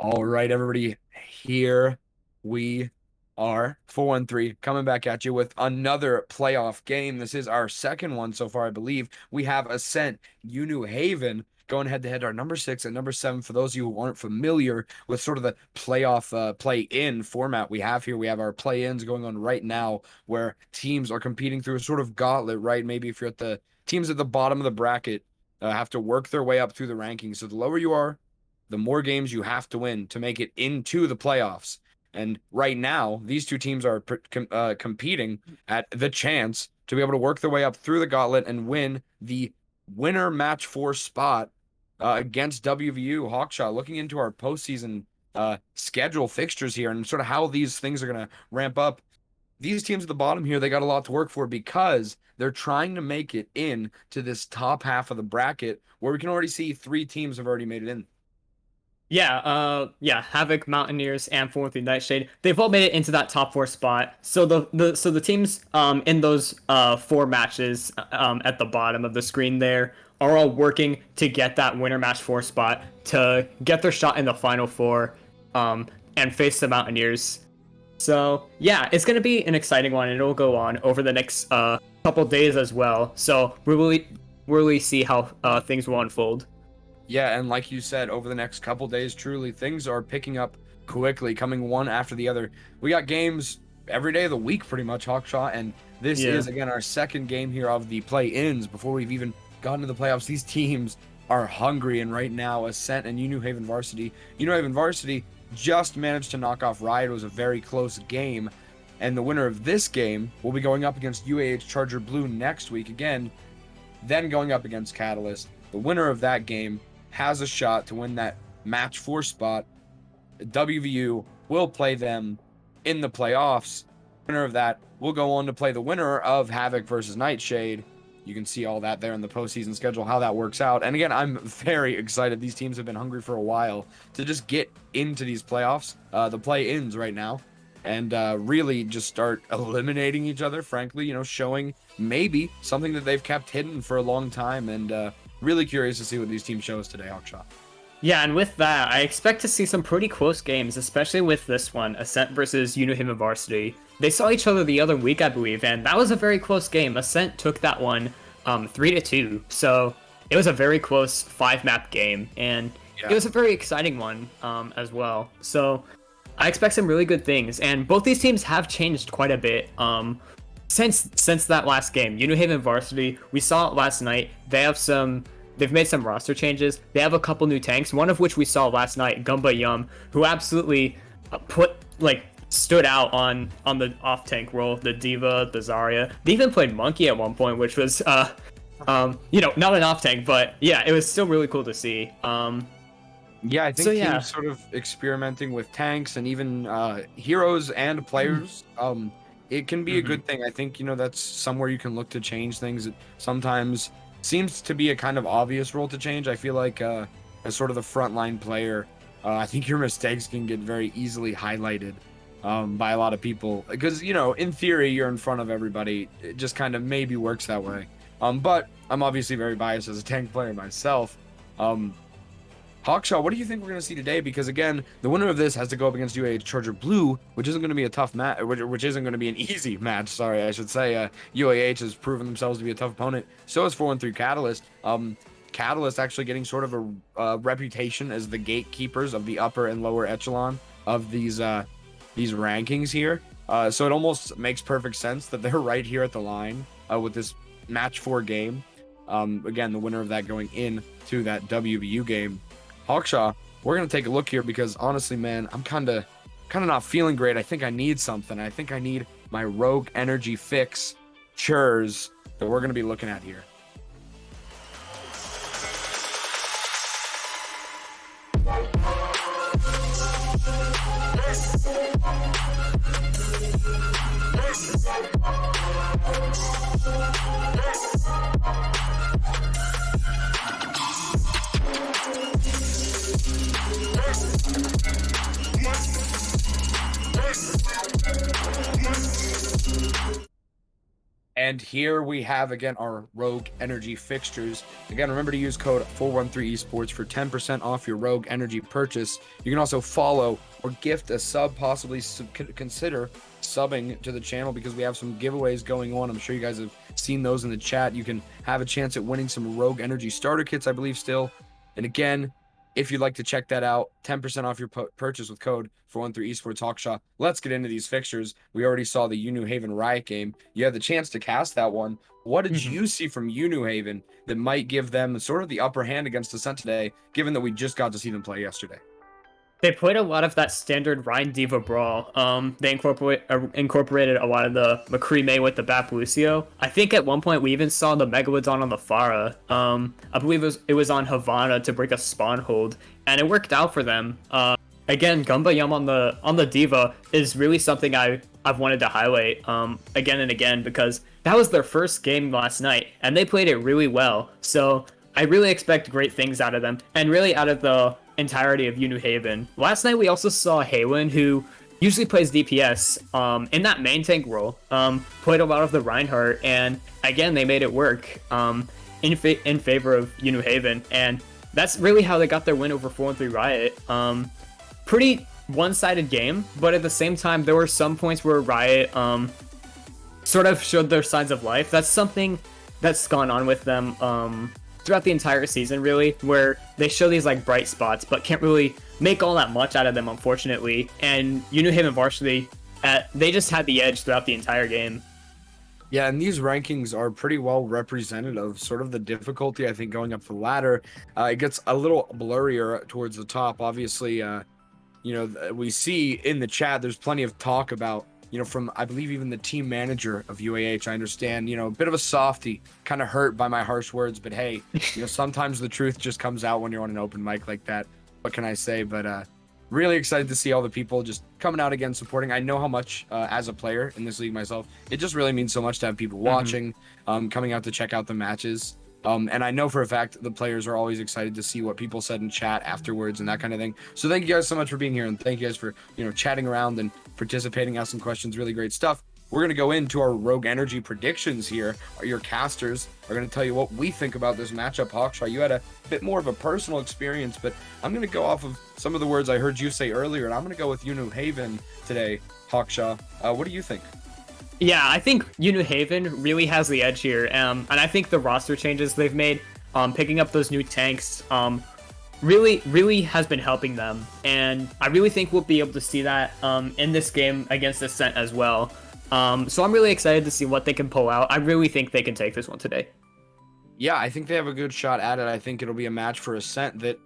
All right, everybody, here we are, 413, coming back at you with another playoff game. This is our second one so far, I believe. We have Ascent, UNew Haven, going head-to-head, our number 6 and number 7. For those of you who aren't familiar with sort of the playoff play-in format we have here, we have our play-ins going on right now where teams are competing through a sort of gauntlet, right? Maybe if you're at the teams at the bottom of the bracket, have to work their way up through the rankings. So the lower you are, the more games you have to win to make it into the playoffs. And right now, these two teams are competing at the chance to be able to work their way up through the gauntlet and win the winner match 4 spot against WVU Hawkshot. Looking into our postseason schedule fixtures here and sort of how these things are going to ramp up. These teams at the bottom here, they got a lot to work for because they're trying to make it in to this top half of the bracket where we can already see 3 teams have already made it in. Yeah, Havoc, Mountaineers, and 4-3 Nightshade. They've all made it into that top 4 spot. So the teams in those 4 matches at the bottom of the screen there are all working to get that winner match 4 spot to get their shot in the final 4 and face the Mountaineers. So yeah, it's gonna be an exciting one, and it'll go on over the next couple days as well. So we really see how things will unfold. Yeah, and like you said, over the next couple days, truly, things are picking up quickly, coming one after the other. We got games every day of the week, pretty much, Hawkshot, and this is, again, our second game here of the play-ins before we've even gotten to the playoffs. These teams are hungry, and right now, Ascent and UNew Haven Varsity. UNew Haven Varsity just managed to knock off Riot. It was a very close game, and the winner of this game will be going up against UAH Charger Blue next week again, then going up against Catalyst. The winner of that game has a shot to win that match 4 spot. WVU will play them in the playoffs. Winner of that will go on to play the winner of Havoc versus Nightshade. You can see all that there in the postseason schedule, how that works out. And again, I'm very excited. These teams have been hungry for a while to just get into these playoffs, the play-ins right now, and really just start eliminating each other, frankly, showing maybe something that they've kept hidden for a long time. And really curious to see what these teams show us today, Hawkshot. Yeah, and with that, I expect to see some pretty close games, especially with this one, Ascent versus UNew Haven Varsity. They saw each other the other week, I believe, and that was a very close game. Ascent took that one 3-2, so it was a very close 5-map game, and it was a very exciting one as well. So I expect some really good things, and both these teams have changed quite a bit since that last game. UNew Haven Varsity, we saw it last night. They've made some roster changes. They have a couple new tanks, one of which we saw last night, Gumba Yum, who absolutely stood out on the off tank role. The D.Va, the Zarya. They even played Monkey at one point, which was not an off tank, but yeah, it was still really cool to see. Yeah, I think teams sort of experimenting with tanks and even heroes and players. It can be a good thing. I think, that's somewhere you can look to change things. It sometimes seems to be a kind of obvious role to change. I feel like as sort of the frontline player, I think your mistakes can get very easily highlighted by a lot of people. Because, in theory, you're in front of everybody. It just kind of maybe works that way. But I'm obviously very biased as a tank player myself. Hawkshot, what do you think we're going to see today? Because again, the winner of this has to go up against UAH Charger Blue, which isn't going to be a tough match, which isn't going to be an easy match. Sorry, I should say. UAH has proven themselves to be a tough opponent. So is 4-3 Catalyst. Catalyst actually getting sort of a reputation as the gatekeepers of the upper and lower echelon of these rankings here. So it almost makes perfect sense that they're right here at the line with this match 4 game. Again, the winner of that going in to that WVU game. Hawkshaw, we're going to take a look here because honestly, man, I'm kind of not feeling great. I think I need something. I think I need my Rogue Energy fix churs that we're going to be looking at here. And here we have, again, our Rogue Energy fixtures. Again, remember to use code 413esports for 10% off your Rogue Energy purchase. You can also follow or gift a sub, possibly consider subbing to the channel because we have some giveaways going on. I'm sure you guys have seen those in the chat. You can have a chance at winning some Rogue Energy starter kits, I believe, still. And again, if you'd like to check that out, 10% off your purchase with code 413esports Hawkshaw. Let's get into these fixtures. We already saw the UNew Haven Riot game. You had the chance to cast that one. What did you see from UNew Haven that might give them sort of the upper hand against Ascent today, given that we just got to see them play yesterday? They played a lot of that standard Rhine Diva brawl. They incorporated a lot of the McCree May with the Bap Lucio. I think at one point we even saw the Megalodon on the Pharah. I believe it was on Havana to break a spawn hold, and it worked out for them. Again, Gumba Yum on the Diva is really something I've wanted to highlight again and again because that was their first game last night, and they played it really well. So I really expect great things out of them, and really out of the entirety of UNew Haven. Last night we also saw Haylin, who usually plays DPS in that main tank role, played a lot of the Reinhardt, and again they made it work in favor of UNew Haven, and that's really how they got their win over 4-3 Riot. Pretty one-sided game, but at the same time there were some points where Riot sort of showed their signs of life. That's something that's gone on with them throughout the entire season, really, where they show these like bright spots but can't really make all that much out of them, unfortunately. And UNew Haven Varsity, they just had the edge throughout the entire game. Yeah, and these rankings are pretty well representative of sort of the difficulty, I think, going up the ladder. It gets a little blurrier towards the top. Obviously, we see in the chat there's plenty of talk about, from, I believe, even the team manager of UAH. I understand, a bit of a softie, kind of hurt by my harsh words, but hey, sometimes the truth just comes out when you're on an open mic like that. What can I say? But really excited to see all the people just coming out again, supporting. I know how much, as a player in this league myself, it just really means so much to have people watching, coming out to check out the matches. And I know for a fact the players are always excited to see what people said in chat afterwards and that kind of thing. So thank you guys so much for being here, and thank you guys for, chatting around and participating, asking questions. Really great stuff. We're going to go into our Rogue Energy predictions here. Your casters are going to tell you what we think about this matchup. Hawkshaw, you had a bit more of a personal experience, but I'm going to go off of some of the words I heard you say earlier, and I'm going to go with UNew Haven today. Hawkshaw, what do you think? Yeah, I think UNew Haven really has the edge here, and I think the roster changes they've made, picking up those new tanks, really has been helping them, and I really think we'll be able to see that in this game against Ascent as well. So I'm really excited to see what they can pull out. I really think they can take this one today. Yeah, I think they have a good shot at it. I think it'll be a match for Ascent that,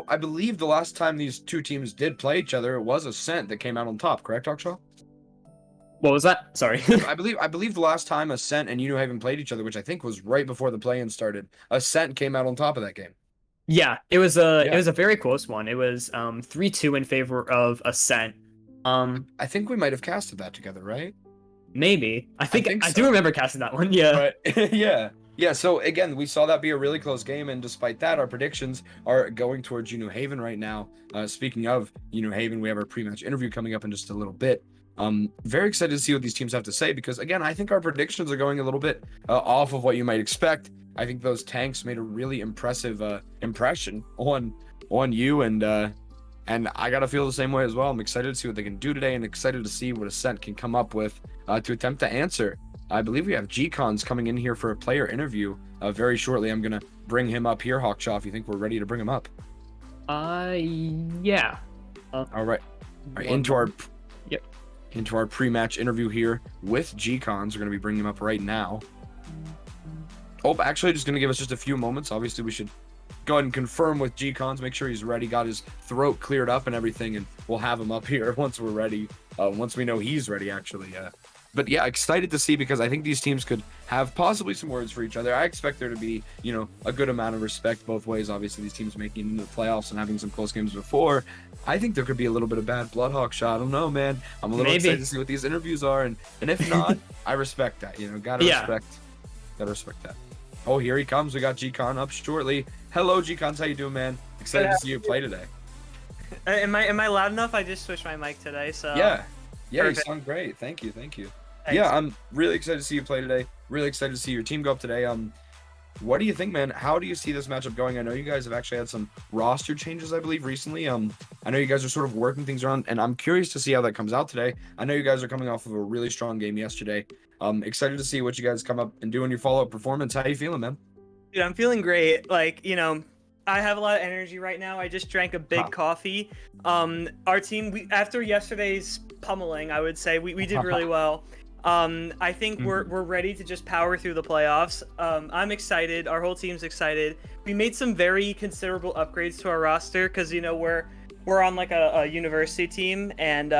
I believe the last time these two teams did play each other, it was Ascent that came out on top, correct, Hawkshaw? What was that? Sorry. I believe the last time Ascent and UNew Haven played each other, which I think was right before the play-in started, Ascent came out on top of that game. Yeah, it was a very close one. It was 3-2 in favor of Ascent. I think we might have casted that together, right? Maybe. I think so. I do remember casting that one. Yeah. But, yeah. So again, we saw that be a really close game, and despite that, our predictions are going towards UNew Haven right now. Speaking of UNew Haven, we have our pre-match interview coming up in just a little bit. Very excited to see what these teams have to say because, again, I think our predictions are going a little bit off of what you might expect. I think those tanks made a really impressive impression on you, and I gotta feel the same way as well. I'm excited to see what they can do today, and excited to see what Ascent can come up with to attempt to answer. I believe we have G-Cons coming in here for a player interview very shortly. I'm gonna bring him up here, Hawkshaw, if you think we're ready to bring him up. Yeah. All right. Into our pre-match interview here with G-Cons. We're going to be bringing him up right now. Oh, actually, just going to give us just a few moments. Obviously, we should go ahead and confirm with G-Cons, make sure he's ready, got his throat cleared up and everything, and we'll have him up here once we're ready, once we know he's ready, actually. But yeah, excited to see, because I think these teams could have possibly some words for each other. I expect there to be, a good amount of respect both ways. Obviously, these teams making it into the playoffs and having some close games before. I think there could be a little bit of bad blood, Hawkshaw. I don't know, man. I'm a little excited to see what these interviews are, and if not, I respect that. Gotta respect that. Oh, here he comes. We got G-Con up shortly. Hello, G-Cons. How you doing, man? Excited to see you play today. Am I loud enough? I just switched my mic today, so yeah, perfect. You sound great. Thanks. Thanks. Yeah, I'm really excited to see you play today. really excited to see your team go up today. What do you think, man? How do you see this matchup going? I know you guys have actually had some roster changes, I believe, recently. I know you guys are sort of working things around, and I'm curious to see how that comes out today. I know you guys are coming off of a really strong game yesterday. Excited to see what you guys come up and do in your follow-up performance. How you feeling, man? Dude, I'm feeling great. Like, I have a lot of energy right now. I just drank a big coffee. Our team, after yesterday's pummeling, I would say we did really well. I think we're ready to just power through the playoffs. I'm excited. Our whole team's excited. We made some very considerable upgrades to our roster because we're on like a university team, and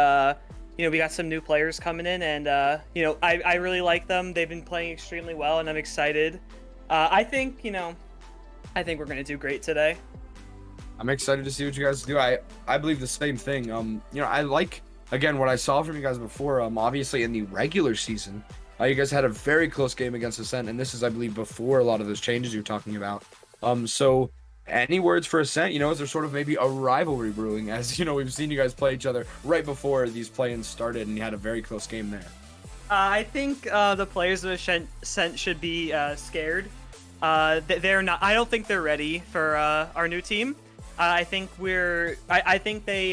we got some new players coming in, and I really like them. They've been playing extremely well, and I'm excited. I think we're gonna do great today. I'm excited to see what you guys do. I believe the same thing. I like, again, what I saw from you guys before. Obviously in the regular season, you guys had a very close game against Ascent, and this is, I believe, before a lot of those changes you're talking about. So any words for Ascent? Is there sort of maybe a rivalry brewing, as we've seen you guys play each other right before these play-ins started, and you had a very close game there. I think the players of Ascent should be scared. They're not. I don't think they're ready for our new team. I think I think they.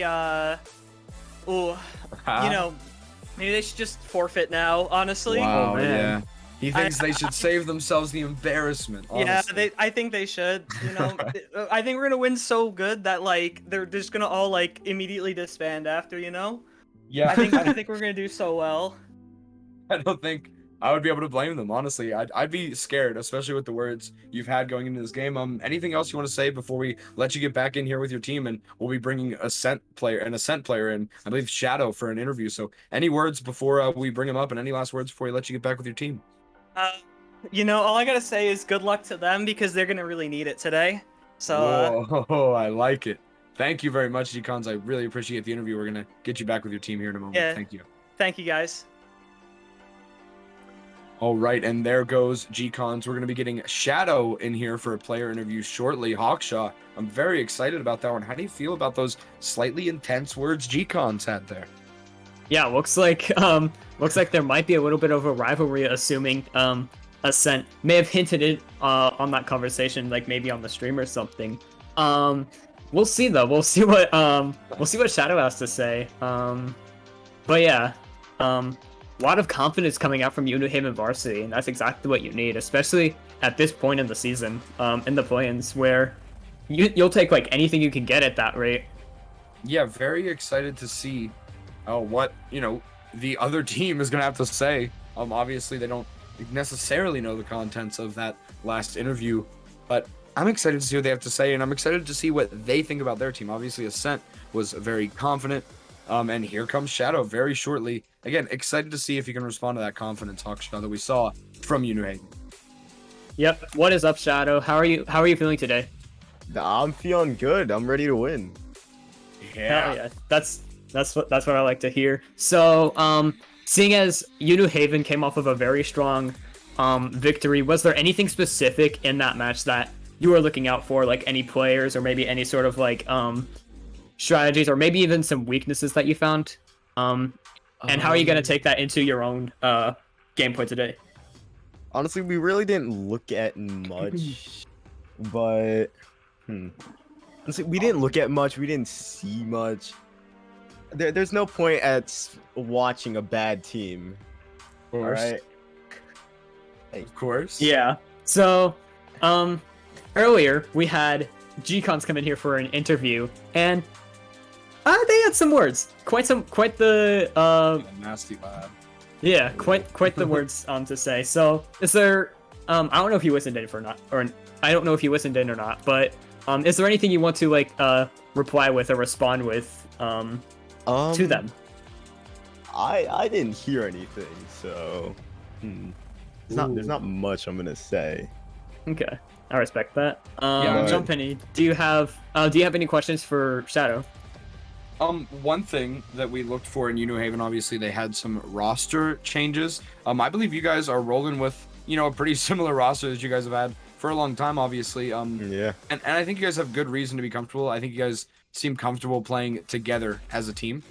Maybe they should just forfeit now. Honestly. Wow. Oh, man. Yeah. He thinks they should save themselves the embarrassment. Honestly. Yeah, I think they should. I think we're gonna win so good that they're just gonna all immediately disband after. Yeah. I think we're gonna do so well. I don't think I would be able to blame them, honestly. I'd be scared, especially with the words you've had going into this game. Anything else you want to say before we let you get back in here with your team? And we'll be bringing an Ascent player in, I believe, Shadow, for an interview. So any words before we bring him up, and any last words before we let you get back with your team? All I gotta say is good luck to them because they're gonna really need it today. So. Whoa, I like it. Thank you very much, G-Cons. I really appreciate the interview. We're gonna get you back with your team here in a moment. Yeah. Thank you. Thank you, guys. All right, and there goes G-Cons. We're going to be getting Shadow in here for a player interview shortly. Hawkshaw, I'm very excited about that one. How do you feel about those slightly intense words G-Cons had there? Yeah, looks like there might be a little bit of a rivalry, assuming Ascent may have hinted it on that conversation, like maybe on the stream or something. We'll see though. We'll see what Shadow has to say. But yeah, a lot of confidence coming out from UNew and Varsity, and that's exactly what you need, especially at this point in the season, in the play-ins, where you'll take anything you can get at that rate. Yeah, very excited to see what the other team is gonna have to say. Obviously they don't necessarily know the contents of that last interview, but I'm excited to see what they have to say, and I'm excited to see what they think about their team. Obviously Ascent was very confident. And here comes Shadow very shortly. Again, excited to see if he can respond to that confidence, Hawkshaw, that we saw from UNew. Yep. What is up, Shadow? How are you feeling today? I'm feeling good. I'm ready to win. Hell yeah. That's what I like to hear. So, seeing as UNew came off of a very strong victory, was there anything specific in that match that you were looking out for, like any players or maybe any sort of strategies, or maybe even some weaknesses that you found? And how are you going to take that into your own gameplay today? Honestly, we really didn't look at much, but honestly, we didn't look at much. We didn't see much. There's no point at watching a bad team. Of course. All right. Of course. Yeah. So, earlier we had G-Cons come in here for an interview, and they had some words. Quite the nasty lad. Yeah, quite the words to say. So, is there I don't know if you listened in or not, or I don't know if you listened in or not, but is there anything you want to reply with or respond with to them? I didn't hear anything, so there's not much I'm gonna say. Okay, I respect that. Yeah, Jump Penny, do you have any questions for Shadow? One thing that we looked for in UNew, obviously they had some roster changes. I believe you guys are rolling with, a pretty similar roster that you guys have had for a long time, obviously. Yeah. And I think you guys have good reason to be comfortable. I think you guys seem comfortable playing together as a team.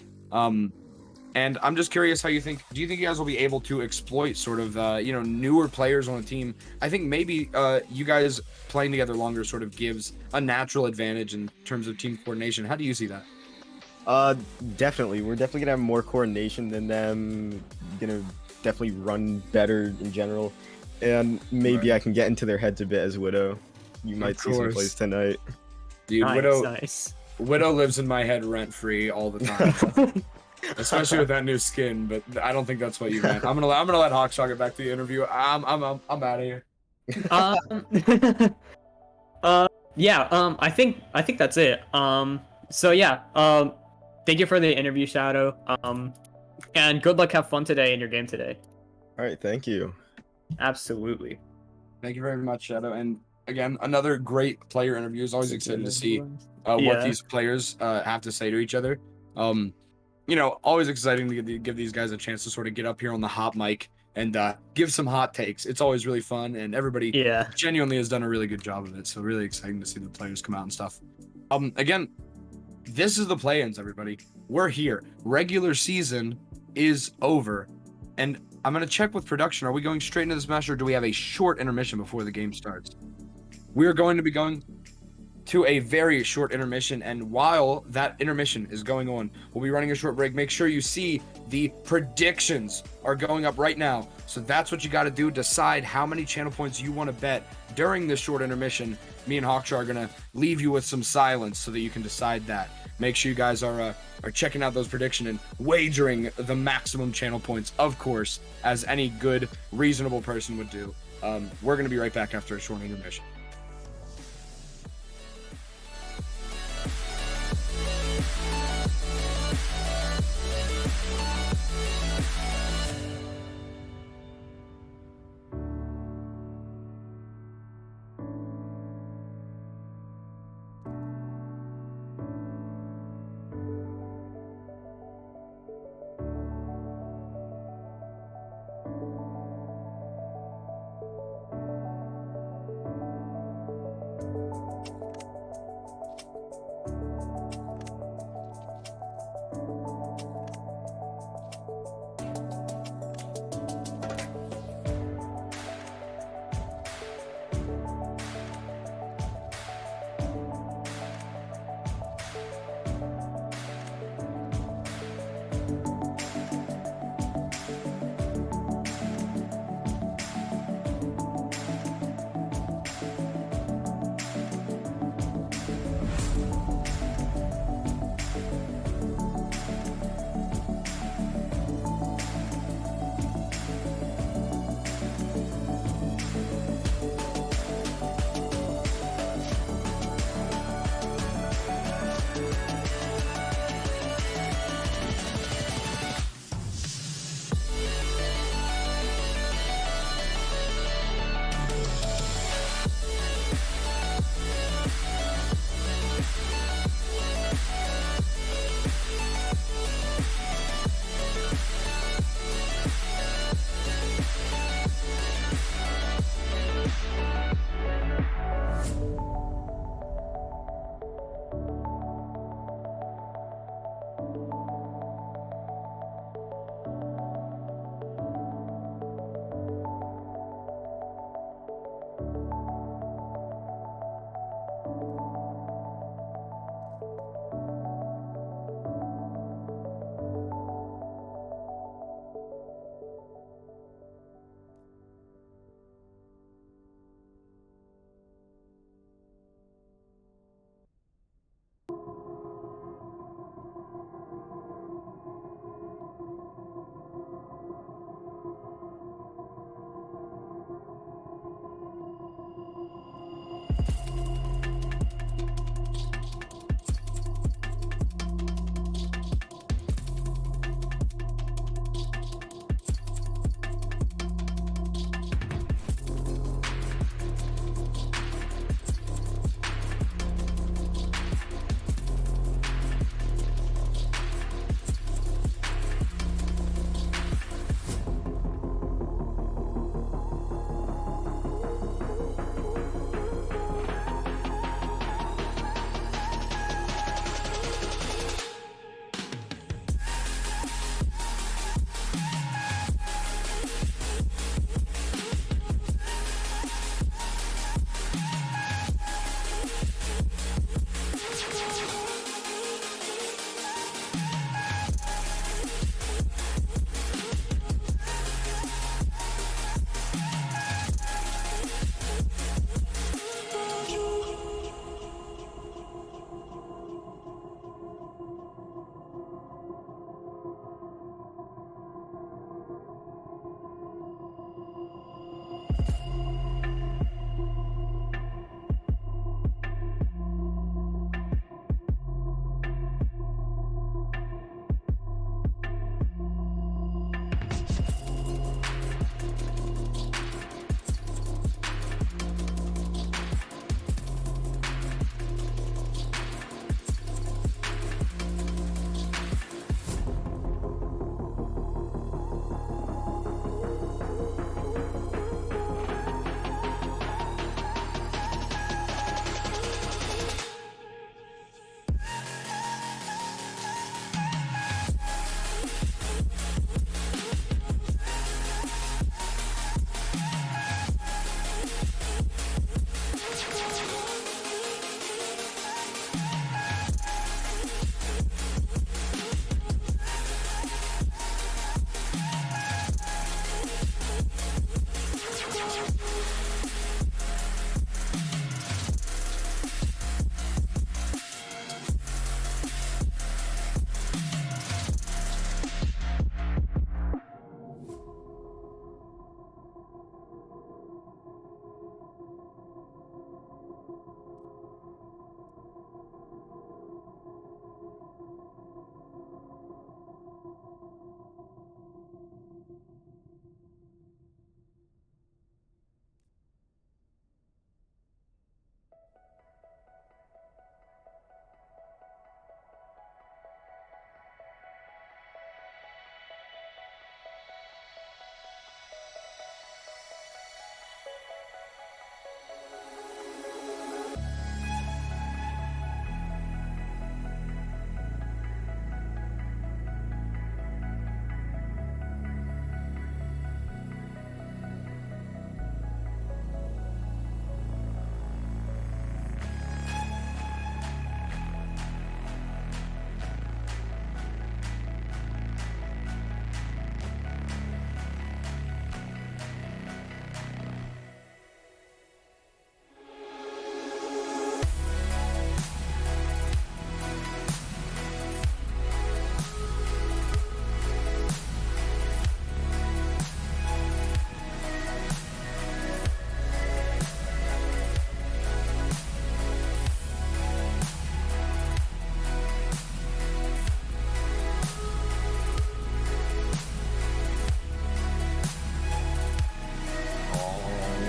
And I'm just curious how you think. Do you think you guys will be able to exploit sort of newer players on the team? I think maybe you guys playing together longer sort of gives a natural advantage in terms of team coordination. How do you see that? Definitely. We're definitely gonna have more coordination than them. Gonna definitely run better in general, and maybe I can get into their heads a bit as Widow. You might see some plays tonight. Dude, Nice. Widow lives in my head rent free all the time. Especially with that new skin, but I don't think that's what you meant. I'm gonna let Hawkshot get back to the interview. I'm out of here. Yeah. I think that's it. So yeah. Thank you for the interview, Shadow. And good luck. Have fun today in your game today. All right, thank you. Absolutely. Thank you very much, Shadow. And again, another great player interview. It's always exciting to see what these players have to say to each other. Always exciting to give these guys a chance to sort of get up here on the hot mic and give some hot takes. It's always really fun, and everybody genuinely has done a really good job of it. So really exciting to see the players come out and stuff. Again, this is the play-ins, everybody. We're here. Regular season is over, and I'm gonna check with production. Are we going straight into this match, or do we have a short intermission before the game starts? We are going to be going to a very short intermission, and while that intermission is going on, we'll be running a short break. Make sure you see the predictions are going up right now. So that's what you got to do. Decide how many channel points you want to bet during this short intermission. Me and Hawkshaw are going to leave you with some silence so that you can decide that. Make sure you guys are checking out those predictions and wagering the maximum channel points, of course, as any good, reasonable person would do. We're going to be right back after a short intermission.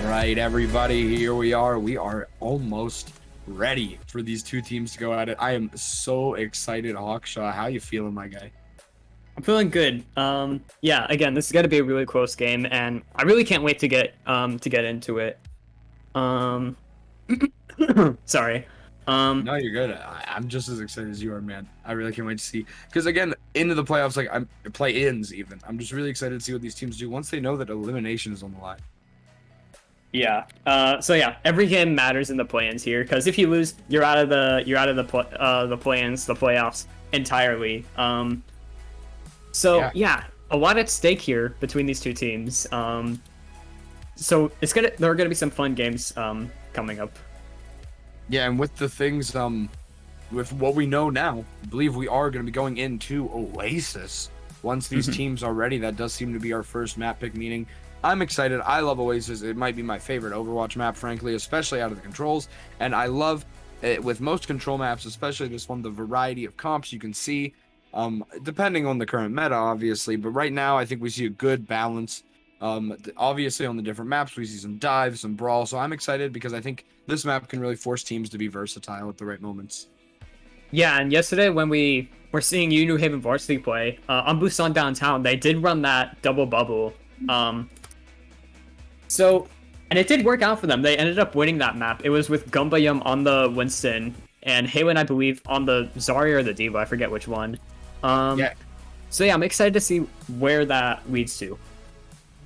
Right, everybody, here we are. We are almost ready for these two teams to go at it. I am so excited, Hawkshaw. How you feeling, my guy? I'm feeling good. Yeah, again, this is gonna be a really close game, and I really can't wait to get into it. Sorry. No, you're good. I'm just as excited as you are, man. I really can't wait to see. Because again, into the playoffs, like I'm play-ins even. I'm just really excited to see what these teams do once they know that elimination is on the line. Yeah. So yeah, every game matters in the play-ins here, because if you lose, you're out of the play-ins, the playoffs entirely. So yeah, a lot at stake here between these two teams. So there are gonna be some fun games coming up. Yeah, and with the things with what we know now, I believe we are going to be going into Oasis once these teams are ready. That does seem to be our first map pick, meaning I'm excited. I love Oasis. It might be my favorite Overwatch map, frankly, especially out of the controls. And I love it with most control maps, especially this one, the variety of comps you can see, depending on the current meta, obviously. But right now, I think we see a good balance. Obviously, on the different maps, we see some dives, some brawl. So I'm excited because I think this map can really force teams to be versatile at the right moments. Yeah, and yesterday when we were seeing UNew Varsity play on Busan Downtown, they did run that double bubble. And it did work out for them. They ended up winning that map. It was with Gumbayum on the Winston and Haywin, I believe, on the Zarya or the Diva. I forget which one. Yeah. So yeah, I'm excited to see where that leads to.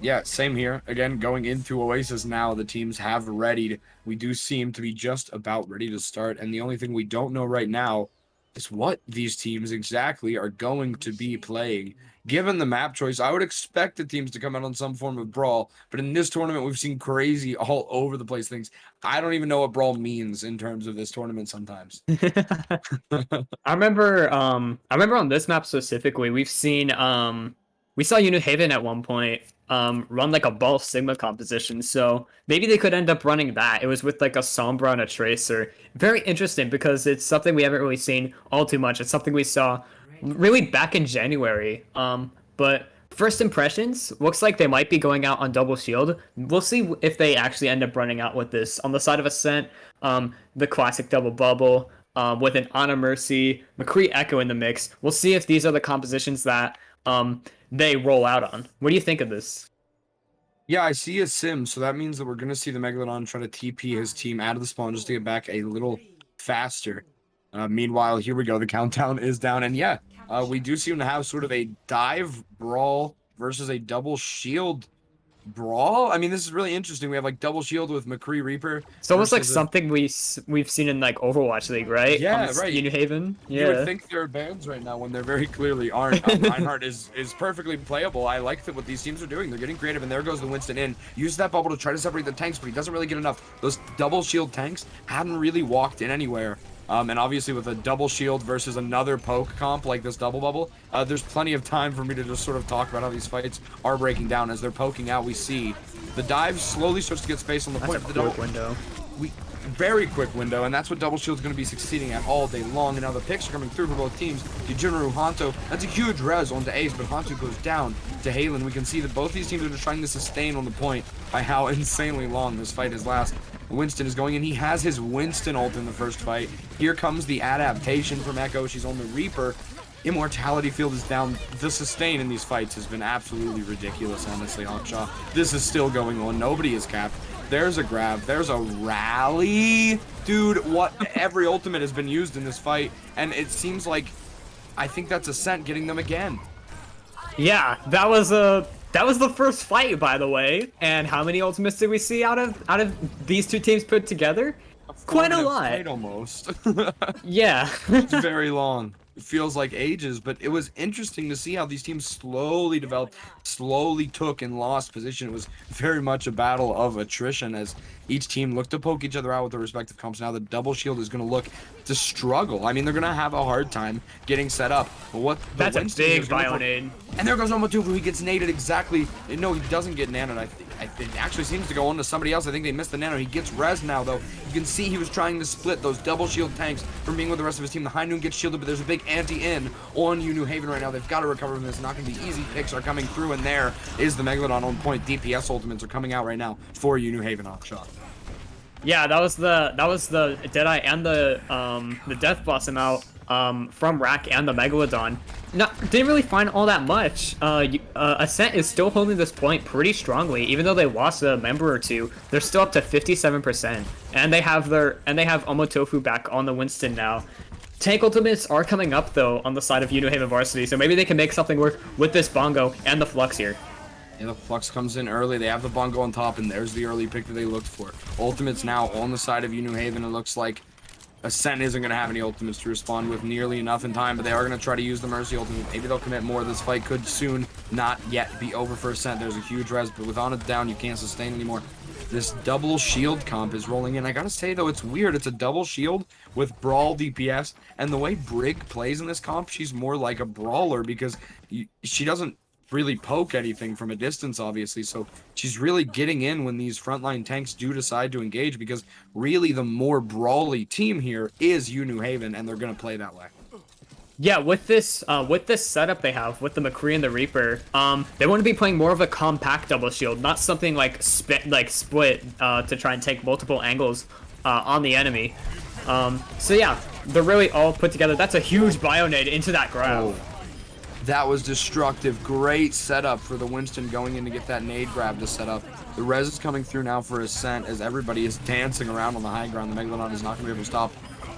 Yeah, same here. Again, going into Oasis now, the teams have readied. We do seem to be just about ready to start. And the only thing we don't know right now is what these teams exactly are going to be playing. Given the map choice, I would expect the teams to come out on some form of brawl. But in this tournament, we've seen crazy, all over the place things. I don't even know what brawl means in terms of this tournament sometimes. I remember on this map specifically, we saw UNew at one point run like a ball Sigma composition, so maybe they could end up running that. It was with like a Sombra and a Tracer. Very interesting because it's something we haven't really seen all too much. It's something we saw really back in January. But First impressions, looks like they might be going out on double shield. We'll see if they actually end up running out with this. On the side of Ascent, the classic double bubble, with an Ana Mercy, McCree Echo in the mix. We'll see if these are the compositions that they roll out on. What do you think of this? Yeah, I see a sim, so that means that we're gonna see the Megalodon try to TP his team out of the spawn just to get back a little faster. Meanwhile, here we go. The countdown is down, and yeah, we do seem to have sort of a dive brawl versus a double shield brawl. I mean, this is really interesting. We have like double shield with McCree Reaper. It's almost like versus something we've seen in like Overwatch League, right? Yeah, On right. UNew Haven. You would Yeah. think they're bans right now when they're very clearly aren't. Reinhardt is perfectly playable. I like that what these teams are doing. They're getting creative, and there goes the Winston in. Use that bubble to try to separate the tanks, but he doesn't really get enough. Those double shield tanks hadn't really walked in anywhere. And obviously with a double shield versus another poke comp like this double bubble, there's plenty of time for me to just sort of talk about how these fights are breaking down. As they're poking out, we see the dive slowly starts to get space on the point. That's a quick window. Very quick window, and that's what double shield's going to be succeeding at all day long. And now the picks are coming through for both teams. Degeneru, Hanto, that's a huge res onto Ace, but Hanto goes down to Halen. We can see that both these teams are just trying to sustain on the point by how insanely long this fight has lasted. Winston is going in. He has his Winston ult in the first fight. Here comes the adaptation from Echo. She's on the Reaper. Immortality field is down. The sustain in these fights has been absolutely ridiculous, honestly, Hawkshaw. This is still going on. Nobody is capped. There's a grab. There's a rally. Dude, what? Every ultimate has been used in this fight, and it seems like I think that's Ascent getting them again. Yeah, that was the first fight, by the way. And how many ultimates did we see out of these two teams put together? Quite a lot. Fight almost. Yeah. It's very long. It feels like ages, but it was interesting to see how these teams slowly developed, slowly took and lost position. It was very much a battle of attrition as each team looked to poke each other out with their respective comps. Now the double shield is going to look to struggle. I mean, they're going to have a hard time getting set up. But what That's a big bio-nade. And there goes Omotufu. He gets naded exactly. No, he doesn't get nanoed. It actually seems to go on to somebody else. I think they missed the nano. He gets res now, though. You can see he was trying to split those double shield tanks from being with the rest of his team. The High Noon gets shielded, but there's a big anti-in on UNew Haven right now. They've got to recover from this. Not going to be easy. Picks are coming through, and there is the Megalodon on point. DPS ultimates are coming out right now for UNew Haven Hawkshot. Yeah, that was the Deadeye and the Death Blossom out from Rack and the Megalodon. Didn't really find all that much. Ascent is still holding this point pretty strongly, even though they lost a member or two. They're still up to 57%, and they have Omotofu back on the Winston now. Tank ultimates are coming up though on the side of UNew Haven Varsity, so maybe they can make something work with this Bongo and the Flux here. Yeah, the Flux comes in early. They have the Bongo on top, and there's the early pick that they looked for. Ultimates now on the side of UNew Haven. It looks like Ascent isn't going to have any ultimates to respond with nearly enough in time, but they are going to try to use the Mercy ultimate. Maybe they'll commit more. This fight could soon not yet be over for Ascent. There's a huge res, but with on it down, you can't sustain anymore. This double shield comp is rolling in. I gotta say, though, it's weird. It's a double shield with Brawl DPS, and the way Brig plays in this comp, she's more like a brawler because she doesn't really poke anything from a distance, obviously, so she's really getting in when these frontline tanks do decide to engage, because really the more brawly team here is UNew Haven, and they're gonna play that way. Yeah, with this setup they have with the McCree and the Reaper, they want to be playing more of a compact double shield, not something like split to try and take multiple angles on the enemy. So yeah, they're really all put together. That's a huge bio-nade into that grab. Oh. That was destructive. Great setup for the Winston going in to get that nade grab to set up. The res is coming through now for Ascent as everybody is dancing around on the high ground. The Megalodon is not going to be able to stop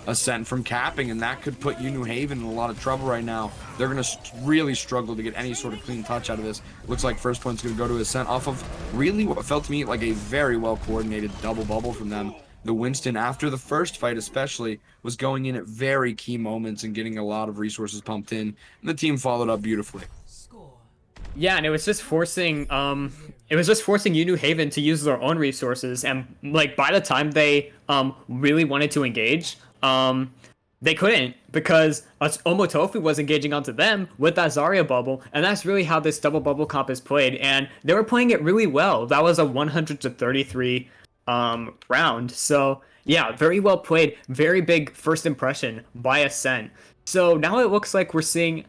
Ascent from capping, and that could put UNew Haven in a lot of trouble right now. They're going to really struggle to get any sort of clean touch out of this. Looks like first point's going to go to Ascent off of really what felt to me like a very well coordinated double bubble from them. The Winston, after the first fight especially, was going in at very key moments and getting a lot of resources pumped in, and the team followed up beautifully. Yeah, and it was just forcing UNew Haven to use their own resources, and like by the time they really wanted to engage, they couldn't, because Omotofu was engaging onto them with that Zarya bubble, and that's really how this double bubble comp is played, and they were playing it really well. That was a 100-33 round. So yeah, very well played. Very big first impression by Ascent. So now it looks like we're seeing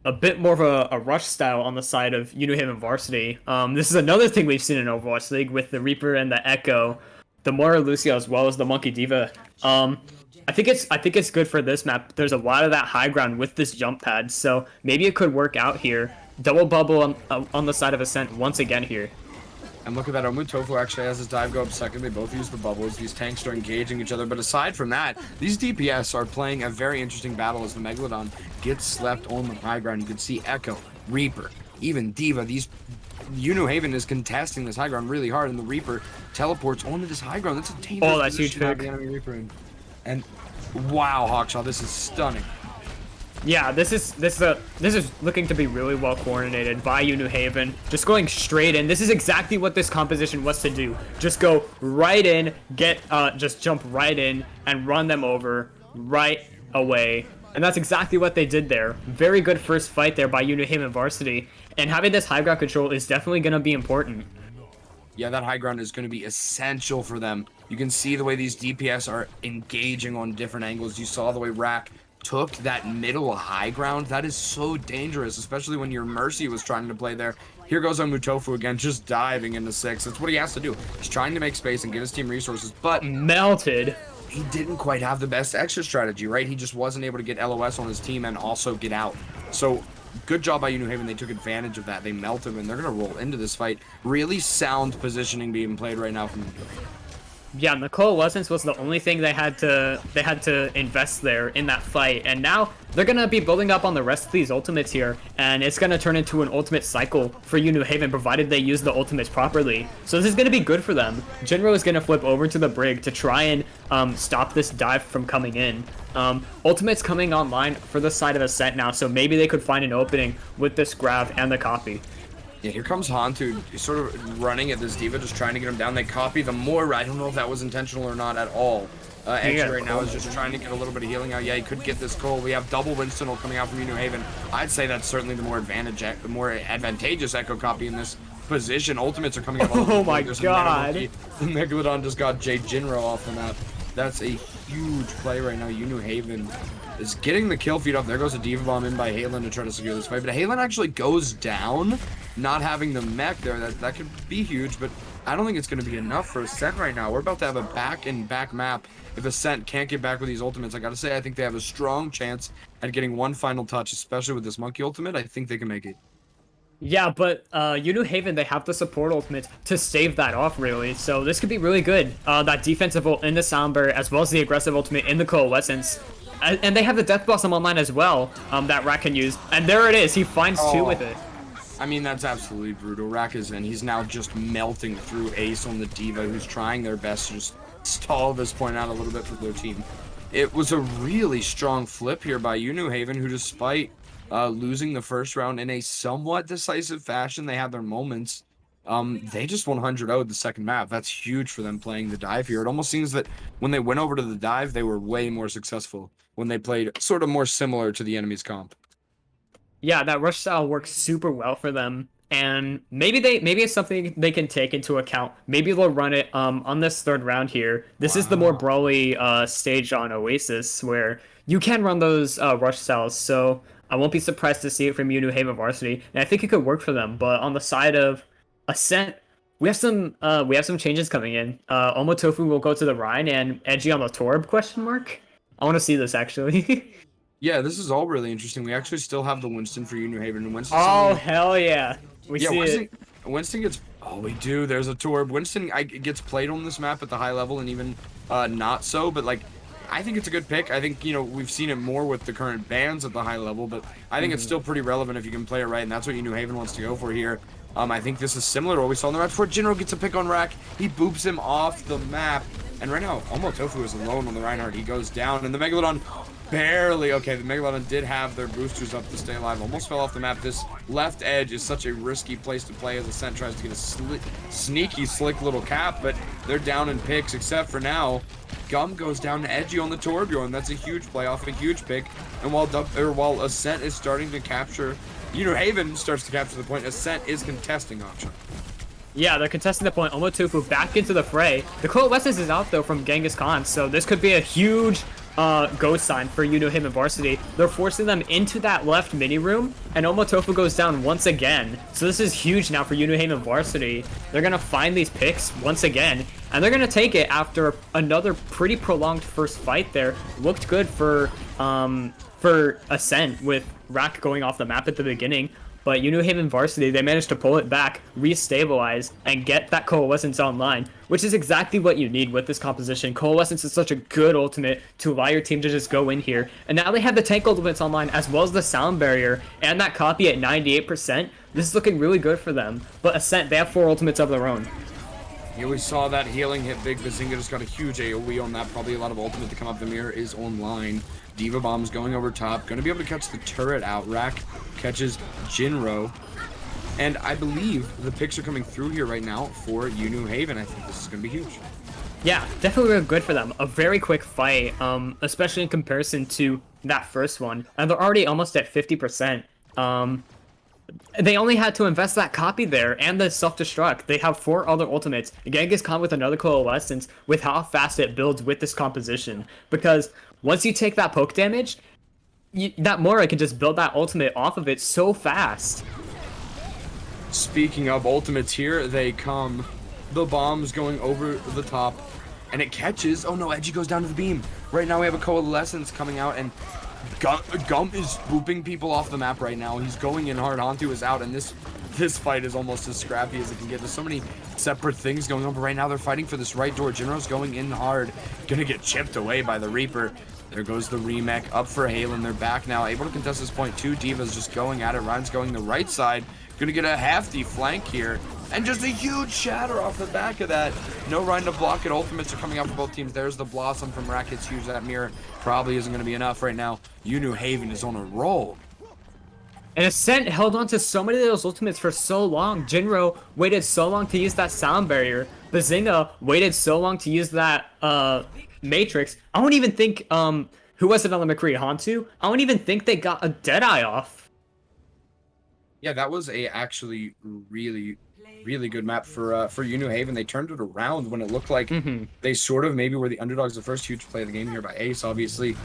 a bit more of a rush style on the side of UNew Varsity. This is another thing we've seen in Overwatch League with the Reaper and the Echo, the Moira Lucio as well as the Monkey Diva. I think it's good for this map. There's a lot of that high ground with this jump pad, so maybe it could work out here. Double bubble on the side of Ascent once again here. And look at that, Tofu actually has his dive go up second. They both use the bubbles. These tanks are engaging each other. But aside from that, these DPS are playing a very interesting battle as the Megalodon gets slept on the high ground. You can see Echo, Reaper, even Diva. These UNew is contesting this high ground really hard, and the Reaper teleports onto this high ground. That's a dangerous Oh, that's huge position to have pick. the enemy Reaper in. And wow, Hawkshaw, this is stunning. Yeah, this is looking to be really well coordinated by UNew. Just going straight in. This is exactly what this composition was to do. Just go right in, just jump right in, and run them over right away. And that's exactly what they did there. Very good first fight there by UNew Varsity. And having this high ground control is definitely going to be important. Yeah, that high ground is going to be essential for them. You can see the way these DPS are engaging on different angles. You saw the way Rack took that middle high ground. That is so dangerous, especially when your Mercy was trying to play there. Here goes Tofu again, just diving into 6. That's what he has to do. He's trying to make space and get his team resources, but Melted. he didn't quite have the best extra strategy, right? He just wasn't able to get LOS on his team and also get out. So good job by UNew. They took advantage of that. They melted him, and they're going to roll into this fight. Really sound positioning being played right now from Yeah, the coalescence was the only thing they had to invest there in that fight, and now they're gonna be building up on the rest of these ultimates here, and it's gonna turn into an ultimate cycle for UNew provided they use the ultimates properly. So this is gonna be good for them. Jinro is gonna flip over to the brig to try and stop this dive from coming in. Ultimate's coming online for the side of Ascent now, so maybe they could find an opening with this grab and the copy. Yeah, here comes Hantu, sort of running at this Diva, just trying to get him down. They copy the Moira. I don't know if that was intentional or not at all. Edge right now is just trying to get a little bit of healing out. Yeah, he could get this goal. We have double Winston coming out from UNew. I'd say that's certainly the more advantageous Echo copy in this position. Ultimates are coming up. Oh my god. The Megalodon just got Jay Jinro off the map. That's a huge play right now. UNew is getting the kill feed up. There goes a Diva Bomb in by Halen to try to secure this fight. But Halen actually goes down, not having the mech there. That could be huge, but I don't think it's going to be enough for Ascent right now. We're about to have a back map. If Ascent can't get back with these ultimates, I got to say, I think they have a strong chance at getting one final touch, especially with this Monkey ultimate. I think they can make it. Yeah, but UNew, they have the support ultimate to stave that off, really. So this could be really good. That defensive ult in the Soundbird, as well as the aggressive ultimate in the Coalescence. And they have the Death Blossom online as well, that Rack can use. And there it is, he finds 2 with it. I mean, that's absolutely brutal. Rack is in. He's now just melting through Ace on the Diva, who's trying their best to just stall this point out a little bit for their team. It was a really strong flip here by UNew, who despite losing the first round in a somewhat decisive fashion, they had their moments. They just 100-0'd the second map. That's huge for them playing the dive here. It almost seems that when they went over to the dive, they were way more successful when they played sort of more similar to the enemy's comp. Yeah, that rush style works super well for them. And maybe it's something they can take into account. Maybe they'll run it on this third round here. This is the more brawly stage on Oasis where you can run those rush styles. So I won't be surprised to see it from UNew Varsity. And I think it could work for them. But on the side of Ascent, we have some changes coming in. Tofu will go to the Rhine and Edgy on the Torb ? I want to see this actually. Yeah, this is all really interesting. We actually still have the Winston for UNew. Winston. Oh hell yeah! We see it. Winston gets. Oh, we do. There's a Torb. Winston gets played on this map at the high level and even not so. But like, I think it's a good pick. I think we've seen it more with the current bans at the high level, but I think it's still pretty relevant if you can play it right, and that's what UNew wants to go for here. I think this is similar to what we saw in the match before. Jinro gets a pick on Rack. He boops him off the map. And right now, Tofu is alone on the Reinhardt. He goes down, and the Megalodon barely. Okay, the Megalodon did have their boosters up to stay alive. Almost fell off the map. This left edge is such a risky place to play as Ascent tries to get a sneaky, slick little cap, but they're down in picks, except for now. Gum goes down to Edgy on the Torbjorn. That's a huge play off a huge pick. And while Ascent is starting to capture, UNew starts to capture the point, Ascent is contesting option. Yeah, they're contesting the point. Tofu back into the fray. The Coalescence is out though from Genghis Khan, so this could be a huge go sign for UNew Him and Varsity. They're forcing them into that left mini room, and Omotofu goes down once again. So this is huge now for UNew Him and Varsity. They're gonna find these picks once again, and they're gonna take it after another pretty prolonged first fight there. Looked good for Ascent with Rack going off the map at the beginning. But UNew Him and Varsity, they managed to pull it back, restabilize, and get that Coalescence online, which is exactly what you need with this composition. Coalescence is such a good ultimate to allow your team to just go in here. And now they have the tank ultimates online, as well as the sound barrier, and that copy at 98%. This is looking really good for them. But Ascent, they have 4 ultimates of their own. Yeah, we saw that healing hit big. Bazinga just got a huge AoE on that. Probably a lot of ultimate to come up. The mirror is online. Diva Bomb's going over top. Going to be able to catch the turret out. Rack catches Jinro. And I believe the picks are coming through here right now for UNew Haven. I think this is going to be huge. Yeah, definitely really good for them. A very quick fight, especially in comparison to that first one. And they're already almost at 50%. They only had to invest that copy there and the self-destruct. They have 4 other ultimates. Genghis Khan with another Coalescence with how fast it builds with this composition. Because once you take that poke damage, that Mora can just build that ultimate off of it so fast. Speaking of ultimates, here they come. The bomb's going over the top, and it catches. Oh no, Edgy goes down to the beam. Right now we have a Coalescence coming out, and Gump is booping people off the map right now. He's going in hard. Hantu is out, and this fight is almost as scrappy as it can get. There's so many separate things going on, but right now they're fighting for this right door. Jinro's going in hard. Gonna get chipped away by the Reaper. There goes the remake up for Halen. They're back now, able to contest this point. 2 Divas just going at it. Ryan's going the right side. Gonna get a hefty flank here. And just a huge shatter off the back of that. No Ryan to block it. Ultimates are coming out for both teams. There's the Blossom from Rack. It's huge. That mirror probably isn't going to be enough right now. UNew Haven is on a roll. And Ascent held on to so many of those ultimates for so long. Jinro waited so long to use that sound barrier. Bazinga waited so long to use that Matrix. I don't even think, who was it on the McCree? Hantu? I don't even think they got a Deadeye off. Yeah, that was a actually really good map for UNew Haven. They turned it around when it looked like they sort of maybe were the underdogs. The first huge play of the game here by Ace, obviously.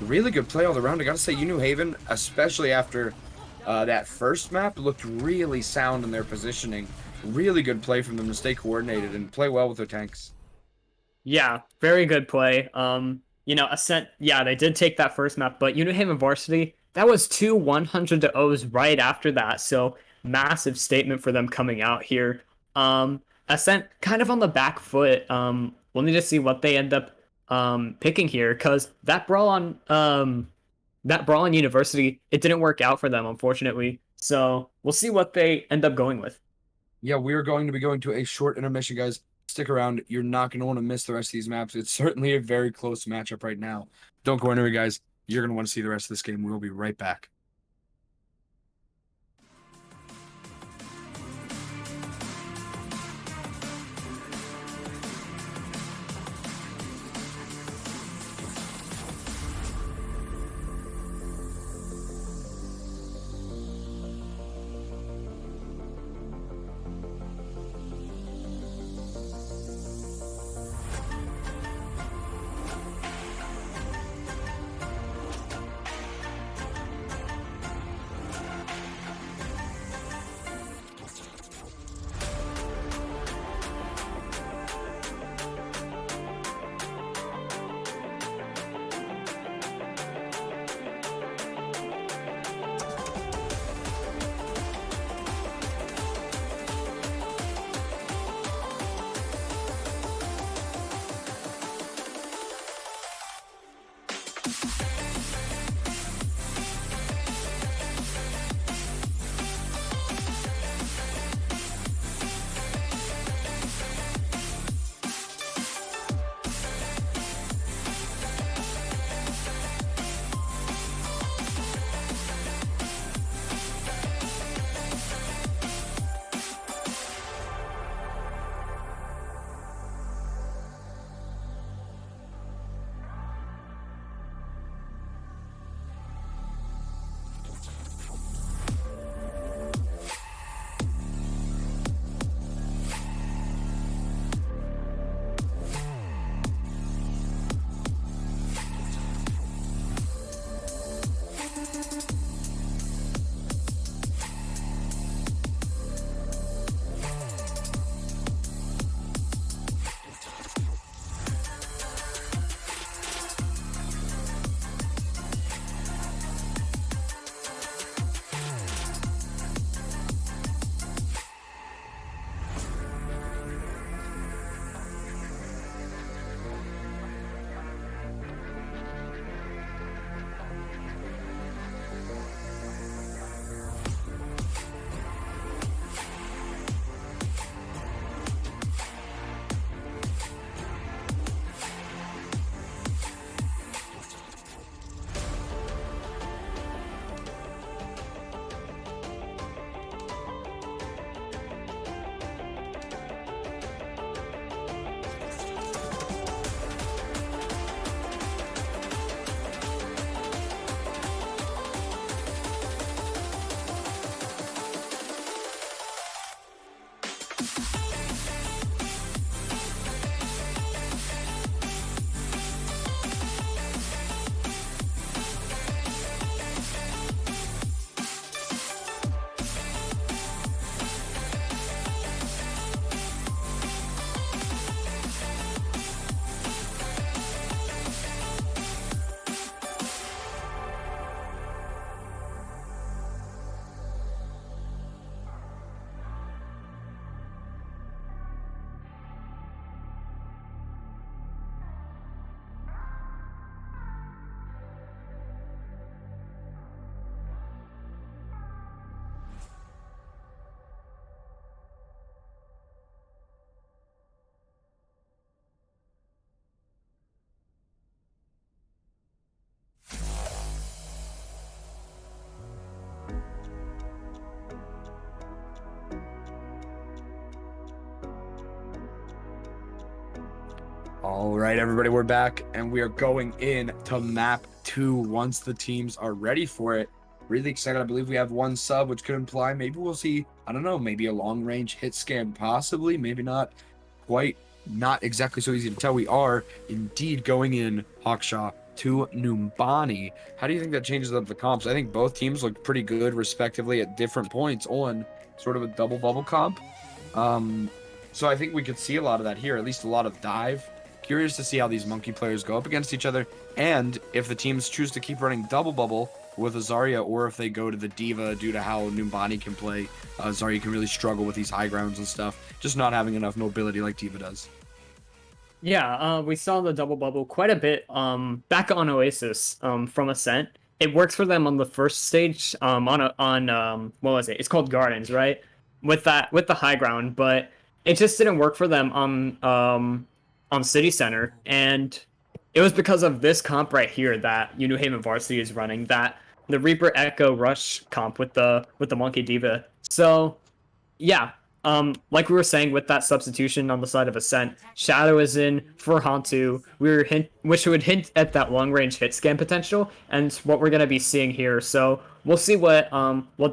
Really good play all around. I gotta say, UNew Haven, especially after that first map, looked really sound in their positioning. Really good play from them to stay coordinated and play well with their tanks. Yeah, very good play. You know, Ascent, yeah, they did take that first map, but UNew Haven Varsity, that was 2 100-0s right after that, so massive statement for them coming out here. Ascent kind of on the back foot. We'll need to see what they end up picking here, because that brawl on University, it didn't work out for them, unfortunately. So we'll see what they end up going with. Yeah, we're going to be going to a short intermission, guys. Stick around. You're not going to want to miss the rest of these maps. It's certainly a very close matchup right now. Don't go anywhere, guys. You're going to want to see the rest of this game. We'll be right back. All right, everybody, we're back, and we are going in to map 2 once the teams are ready for it. Really excited. I believe we have 1 sub, which could imply maybe we'll see, I don't know, maybe a long-range hit scan, possibly, maybe not. Quite not exactly so easy to tell. We are indeed going in, Hawkshaw, to Numbani. How do you think that changes up the comps? I think both teams look pretty good, respectively, at different points on sort of a double bubble comp. So I think we could see a lot of that here, at least a lot of dive. Curious to see how these monkey players go up against each other, and if the teams choose to keep running double bubble with a Zarya, or if they go to the Diva due to how Numbani can play. Zarya can really struggle with these high grounds and stuff, just not having enough mobility like Diva does. Yeah, we saw the double bubble quite a bit back on Oasis from Ascent. It works for them on the first stage on what was it? It's called Gardens, right? With the high ground, but it just didn't work for them on City Center, and it was because of this comp right here that UNew Varsity is running, that the Reaper Echo Rush comp with the Monkey Diva. So yeah, like we were saying with that substitution on the side of Ascent, Shadow is in for Hantu, which would hint at that long range hit scan potential, and what we're gonna be seeing here. So we'll see what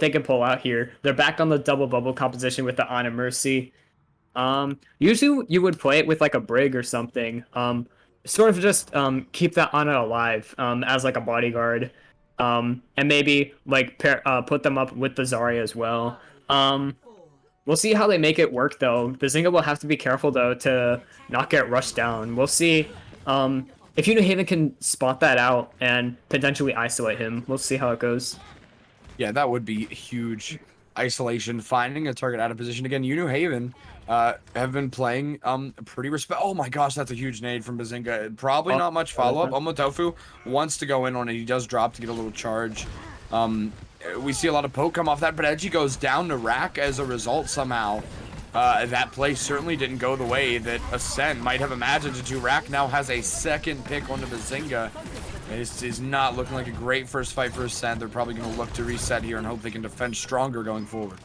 they can pull out here. They're back on the double bubble composition with the Ana Mercy. Usually you would play it with like a Brig or something. Sort of just keep that Ana alive as like a bodyguard. And maybe like put them up with the Zarya as well. We'll see how they make it work though. Bazinga will have to be careful though to not get rushed down. We'll see if UNew can spot that out and potentially isolate him. We'll see how it goes. Yeah, that would be huge. Isolation, finding a target out of position again. UNew have been playing pretty oh my gosh, that's a huge nade from Bazinga. Probably not much follow-up. Omotofu wants to go in on it. He does drop to get a little charge. We see a lot of poke come off that, but Edgy goes down to Rack as a result somehow. That play certainly didn't go the way that Ascent might have imagined it to. Rack now has a second pick onto Bazinga. This is not looking like a great first fight for Ascent. They're probably going to look to reset here and hope they can defend stronger going forward.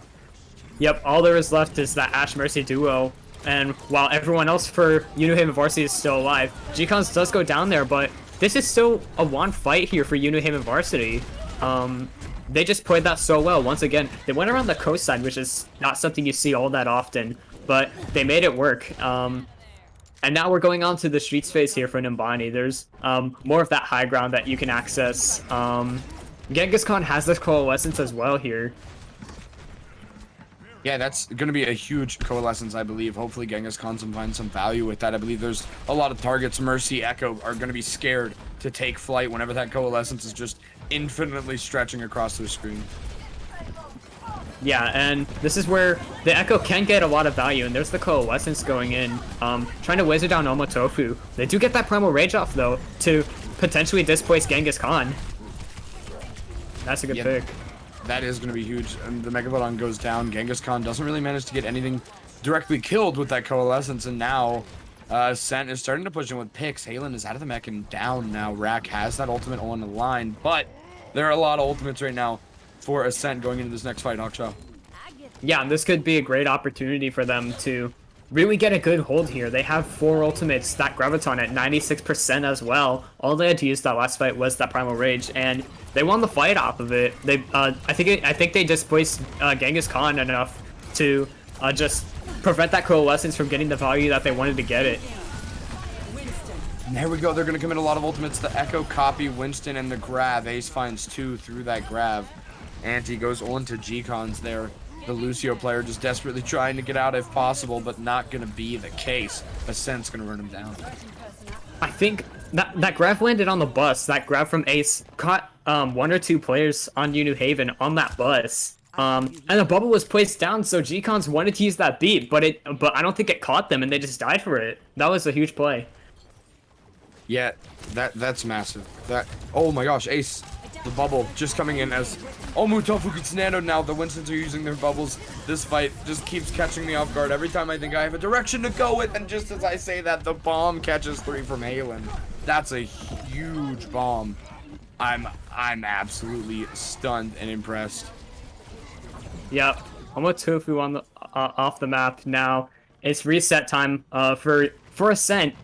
Yep, all there is left is that Ashe Mercy duo, and while everyone else for UNew Varsity is still alive, Gcons does go down there, but this is still a one fight here for UNew Varsity. They just played that so well. Once again, they went around the coast side, which is not something you see all that often, but they made it work. And now we're going on to the street space here for Numbani. There's more of that high ground that you can access. Genghis Khan has this coalescence as well here. Yeah, that's going to be a huge coalescence, I believe. Hopefully Genghis Khan can find some value with that. I believe there's a lot of targets. Mercy, Echo are going to be scared to take flight whenever that coalescence is just infinitely stretching across their screen. Yeah, and this is where the Echo can get a lot of value, and there's the coalescence going in, trying to wizard down Omotofu. They do get that Primal Rage off, though, to potentially displace Genghis Khan. That's a good pick. That is going to be huge. And the Megalodon goes down. Genghis Khan doesn't really manage to get anything directly killed with that coalescence, and now Ascent is starting to push in with picks. Halen is out of the mech and down now. Rack has that ultimate on the line, but there are a lot of ultimates right now for Ascent going into this next fight, Hawkshaw. Yeah, this could be a great opportunity for them to really get a good hold here. They have 4 ultimates, that Graviton at 96% as well. All they had to use that last fight was that Primal Rage, and they won the fight off of it. They, I think they displaced Genghis Khan enough to just prevent that coalescence from getting the value that they wanted to get it. And there we go. They're going to commit a lot of ultimates. The Echo copy, Winston, and the grab. Ace finds 2 through that grab. Anti goes on to G-Cons there. The Lucio player just desperately trying to get out if possible, but not going to be the case. Ascent's going to run him down. I think that grab landed on the bus. That grab from Ace caught 1 or 2 players on UNew on that bus. And the bubble was placed down, so G-Cons wanted to use that beat, but I don't think it caught them, and they just died for it. That was a huge play. Yeah, that's massive. Oh my gosh, Ace, the bubble just coming in as Omotofu gets nanoed now. The Winstons are using their bubbles. This fight just keeps catching me off guard every time I think I have a direction to go with, and just as I say that, the bomb catches 3 from Halen. That's a huge bomb. I'm absolutely stunned and impressed. Yep, Omotofu on the off the map now. It's reset time for Ascent.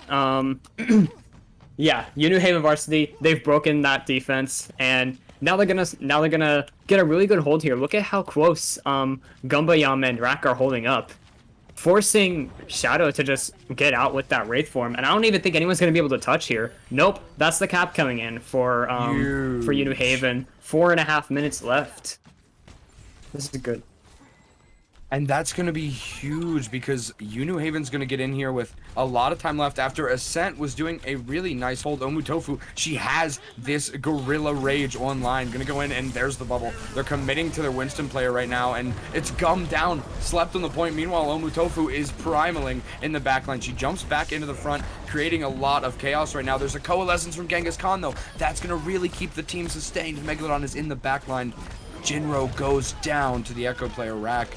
Yeah, UNew Haven Varsity, they've broken that defense, and now they're gonna get a really good hold here. Look at how close Gumbayam and Rak are holding up, forcing Shadow to just get out with that Wraith form, and I don't even think anyone's gonna be able to touch here. Nope, that's the cap coming in for UNew Haven. 4.5 minutes left. This is good. And that's going to be huge because UNew Haven's going to get in here with a lot of time left after Ascent was doing a really nice hold. Omutofu, she has this Gorilla Rage online. Going to go in, and there's the bubble. They're committing to their Winston player right now, and it's gummed down, slept on the point. Meanwhile, Omutofu is primaling in the backline. She jumps back into the front, creating a lot of chaos right now. There's a coalescence from Genghis Khan, though. That's going to really keep the team sustained. Megalodon is in the backline. Jinro goes down to the Echo player, Rak.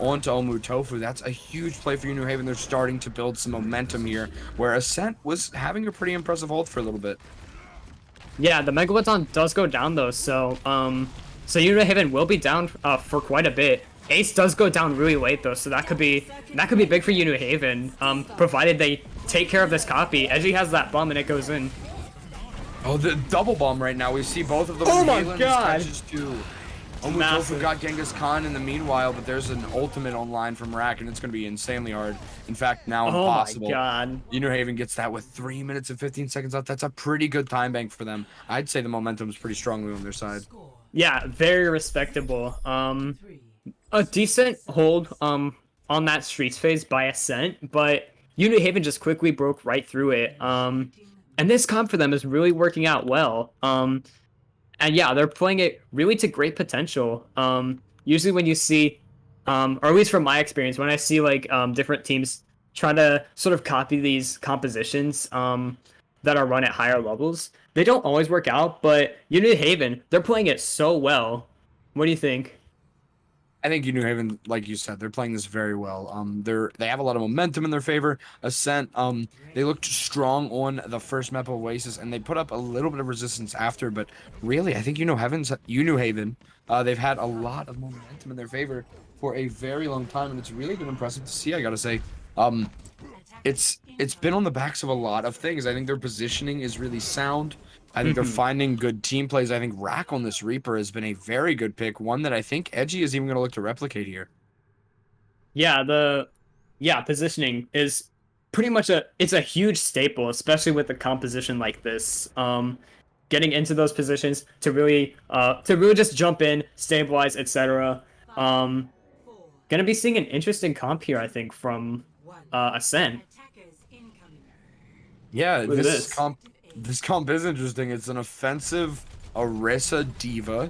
Onto Omutofu. That's a huge play for UNew Haven. They're starting to build some momentum here, where Ascent was having a pretty impressive hold for a little bit. Yeah, the Megalodon does go down though, so UNew Haven will be down for quite a bit. Ace does go down really late though, so that could be big for UNew Haven, provided they take care of this copy. Edgy has that bomb and it goes in. Oh, the double bomb right now. We see both of them. Oh my god! Omutofu got Genghis Khan in the meanwhile, but there's an ultimate online from Rak, and it's going to be insanely hard. In fact, now impossible. Oh my god. UNew Haven gets that with 3 minutes and 15 seconds left. That's a pretty good time bank for them. I'd say the momentum is pretty strongly on their side. Yeah, very respectable. A decent hold on that Streets phase by Ascent, but UNew Haven just quickly broke right through it. And this comp for them is really working out well. And yeah, they're playing it really to great potential. Usually when you see, or at least from my experience, when I see like different teams try to sort of copy these compositions that are run at higher levels, they don't always work out, but UNew Haven, they're playing it so well. What do you think? I think UNew Haven, like you said, they're playing this very well. They have a lot of momentum in their favor. Ascent, they looked strong on the first map of Oasis, and they put up a little bit of resistance after. But really, I think UNew Haven, they've had a lot of momentum in their favor for a very long time, and it's really been impressive to see. I gotta say, it's been on the backs of a lot of things. I think their positioning is really sound. I think they're finding good team plays. I think Rak on this Reaper has been a very good pick, one that I think Edgy is even going to look to replicate here. Yeah, positioning is pretty much it's a huge staple, especially with a composition like this. Getting into those positions to really just jump in, stabilize, etc. Gonna be seeing an interesting comp here, I think, from Ascent. Yeah, this comp is interesting. It's an offensive Orisa Diva.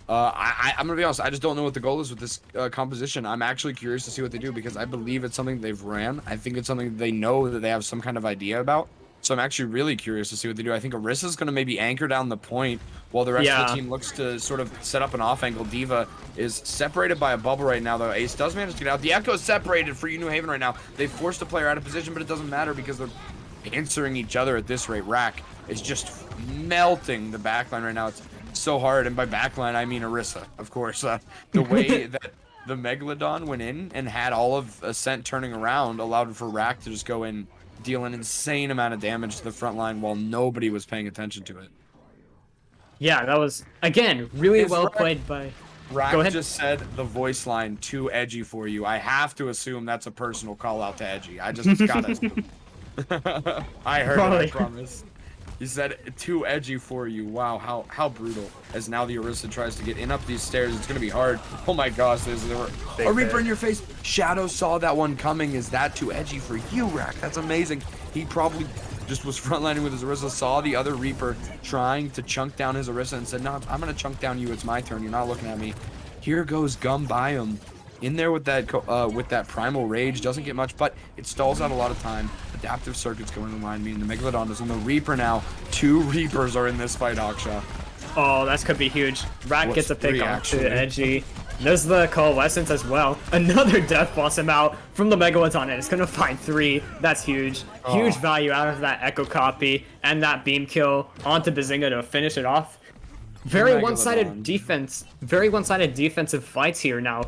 I'm gonna be honest, I just don't know what the goal is with this composition. I'm actually curious to see what they do because I believe it's something they've ran. I think it's something they know that they have some kind of idea about. So I'm actually really curious to see what they do. I think Orisa's gonna maybe anchor down the point while the rest of the team looks to sort of set up an off-angle. Diva is separated by a bubble right now, though. Ace does manage to get out. The Echo is separated for UNew Haven right now. They forced a player out of position, but it doesn't matter because they're answering each other at this rate. Rak is just melting the backline right now. It's so hard, and by backline I mean Orisa, of course. The way that the Megalodon went in and had all of Ascent turning around allowed for Rak to just go in, deal an insane amount of damage to the front line while nobody was paying attention to it. Yeah, that was, again, really well played by... Rak just said the voice line too edgy for you. I have to assume that's a personal call out to Edgy. I just gotta... I heard it, I promise. He said too edgy for you. Wow, how brutal. As now the Orisa tries to get in up these stairs. It's gonna be hard. Oh my gosh, there's a Reaper in your face. Shadow saw that one coming. Is that too edgy for you, Rak? That's amazing. He probably just was frontlining with his Orisa, saw the other Reaper trying to chunk down his Orisa and said, no, I'm gonna chunk down you. It's my turn. You're not looking at me. Here goes Gumbayam. In there with that primal rage, doesn't get much, but it stalls out a lot of time. Adaptive circuits going online, meaning the Megalodon is on the Reaper now. 2 Reapers are in this fight, Aksha. Oh, that's could be huge. Rak gets a pick onto Edgy. There's the coalescence as well. Another death boss him out from the Megalodon, and it's gonna find 3. That's huge. Huge value out of that Echo copy and that beam kill onto Bazinga to finish it off. Very one-sided defense. Very one-sided defensive fights here now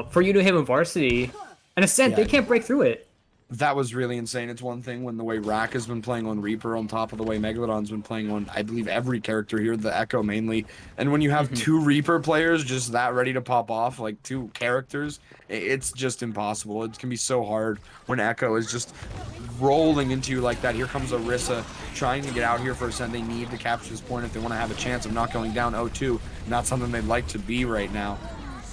for UNew Haven Varsity. And Ascent, they can't break through it. That was really insane. It's one thing when the way Rack has been playing on Reaper on top of the way Megalodon's been playing on, I believe, every character here, the Echo mainly. And when you have two Reaper players just that ready to pop off, like two characters, it's just impossible. It can be so hard when Echo is just rolling into you like that. Here comes Orisa trying to get out here for Ascent. They need to capture this point if they want to have a chance of not going down 0-2. Not something they'd like to be right now.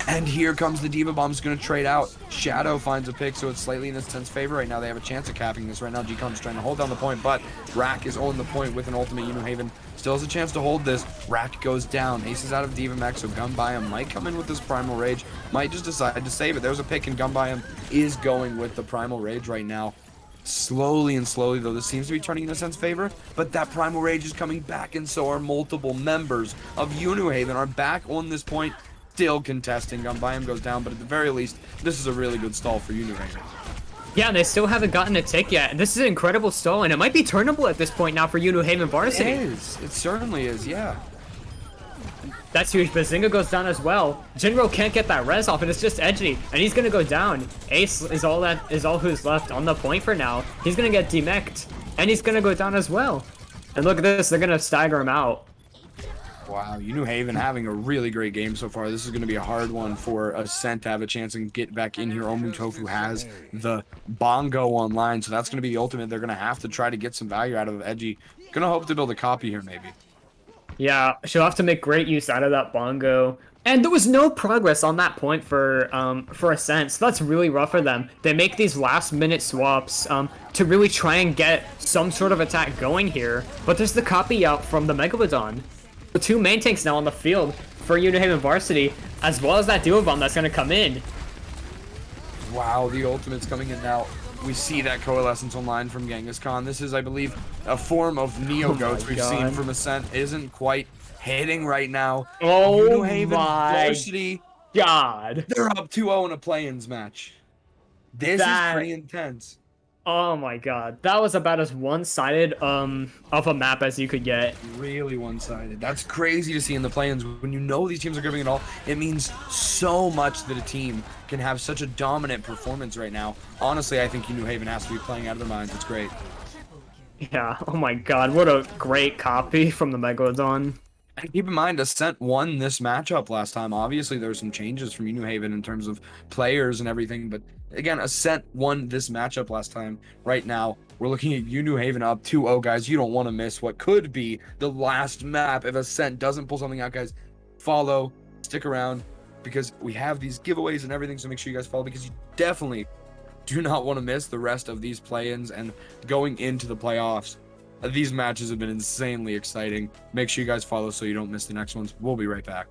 And here comes the Diva Bomb's going to trade out. Shadow finds a pick, so it's slightly in Ascent's favor right now. They have a chance of capping this right now. G-Con's trying to hold down the point, but Rack is on the point with an ultimate. UNew Haven still has a chance to hold this. Rack goes down. Ace is out of Diva Mech, so Gumbayam might come in with this Primal Rage. Might just decide to save it. There's a pick, and Gumbayam is going with the Primal Rage right now. Slowly and slowly, though, this seems to be turning in Ascent's favor, but that Primal Rage is coming back, and so are multiple members of UNew Haven are back on this point. Still contesting. Gumbayam goes down, but at the very least, this is a really good stall for UNew Haven. Yeah, they still haven't gotten a tick yet. This is an incredible stall, and it might be turnable at this point now for UNew Haven Varsity. It is. It certainly is, yeah. That's huge, but Zinga goes down as well. Jinro can't get that res off, and it's just edgy, and he's gonna go down. Ace is all who's left on the point for now. He's gonna get demeched, and he's gonna go down as well. And look at this, they're gonna stagger him out. Wow, UNew Haven having a really great game so far. This is going to be a hard one for Ascent to have a chance and get back in here. Omutofu has the Bongo online, so that's going to be the ultimate. They're going to have to try to get some value out of Edgy. Going to hope to build a copy here, maybe. Yeah, she'll have to make great use out of that Bongo. And there was no progress on that point for Ascent, so that's really rough for them. They make these last-minute swaps to really try and get some sort of attack going here, but there's the copy out from the Megalodon. The two main tanks now on the field for UNew Haven Varsity, as well as that duo bomb that's going to come in. Wow, the ultimate's coming in now. We see that Coalescence online from Genghis Khan. This is, I believe, a form of Neo Goats we've seen from Ascent. Isn't quite hitting right now. Oh UNew Haven my Varsity, God. they're up 2-0 in a play-ins match. This is pretty intense. Oh my God, that was about as one-sided of a map as you could get. Really one-sided. That's crazy to see in the play-ins. When you know these teams are giving it all, it means so much that a team can have such a dominant performance right now. Honestly, I think UNew Haven has to be playing out of their minds. It's great. Yeah, oh my God, what a great copy from the Megalodon. And keep in mind, Ascent won this matchup last time. Obviously, there were some changes from UNew Haven in terms of players and everything, but again, Ascent won this matchup last time. Right now, we're looking at UNew Haven up 2-0, guys. You don't want to miss what could be the last map if Ascent doesn't pull something out, guys. Follow, stick around, because we have these giveaways and everything, so make sure you guys follow, because you definitely do not want to miss the rest of these play-ins and going into the playoffs. These matches have been insanely exciting. Make sure you guys follow so you don't miss the next ones. We'll be right back.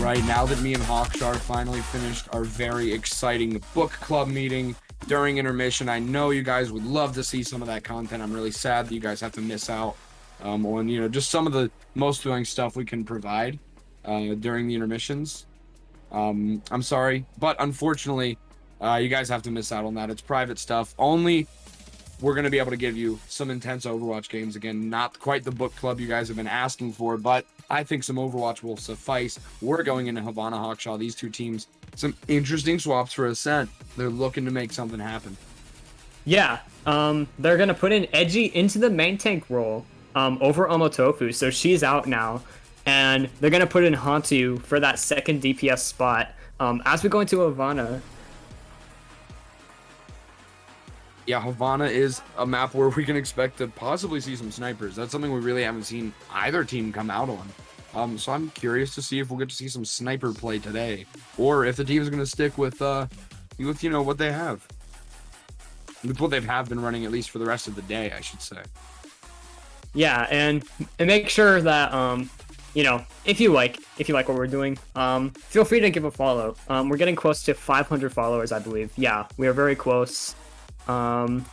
right, now that me and Hawkshar finally finished our very exciting book club meeting during intermission, I know you guys would love to see some of that content. I'm really sad that you guys have to miss out on, you know, just some of the most thrilling stuff we can provide during the intermissions. I'm sorry, but unfortunately, you guys have to miss out on that. It's private stuff. Only we're going to be able to give you some intense Overwatch games. Again, not quite the book club you guys have been asking for, but I think some Overwatch will suffice. We're going into Havana Hawkshaw. These two teams, some interesting swaps for Ascent. They're looking to make something happen. Yeah, they're going to put in Edgy into the main tank role over Omotofu, so she's out now. And they're going to put in Hantu for that second DPS spot. As we go into Havana, yeah, Havana is a map where we can expect to possibly see some snipers. That's something we really haven't seen either team come out on. So I'm curious to see if we'll get to see some sniper play today, or if the team is going to stick with you know, what they have, with what they've been running, at least for the rest of the day, I should say. Yeah, and make sure that you know, if you like what we're doing, feel free to give a follow. We're getting close to 500 followers, I believe. Yeah, we are very close. And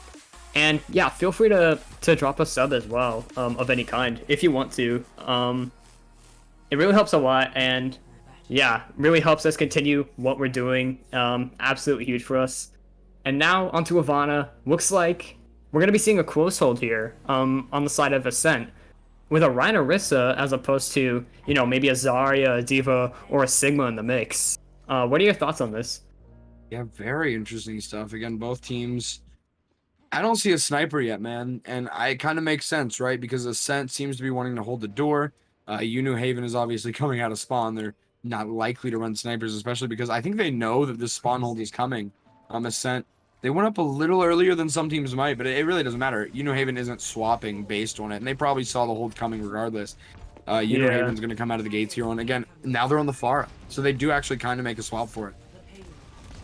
yeah, feel free to drop a sub as well, of any kind, if you want to. It really helps a lot, and yeah, really helps us continue what we're doing. Absolutely huge for us. And now onto Havana. Looks like we're gonna be seeing a close hold here, on the side of Ascent, with a Rhino-Rissa as opposed to, you know, maybe a Zarya, a D.Va, or a Sigma in the mix. What are your thoughts on this? Yeah, very interesting stuff. Again, both teams. I don't see a sniper yet, man, and it kind of makes sense, right? Because Ascent seems to be wanting to hold the door. UNew Haven is obviously coming out of spawn. They're not likely to run snipers, especially because I think they know that this spawn hold is coming. Ascent, they went up a little earlier than some teams might, but it really doesn't matter. UNew Haven isn't swapping based on it, and they probably saw the hold coming regardless. UNew Haven's going to come out of the gates here, and again, now they're on the Pharah, so they do actually kind of make a swap for it.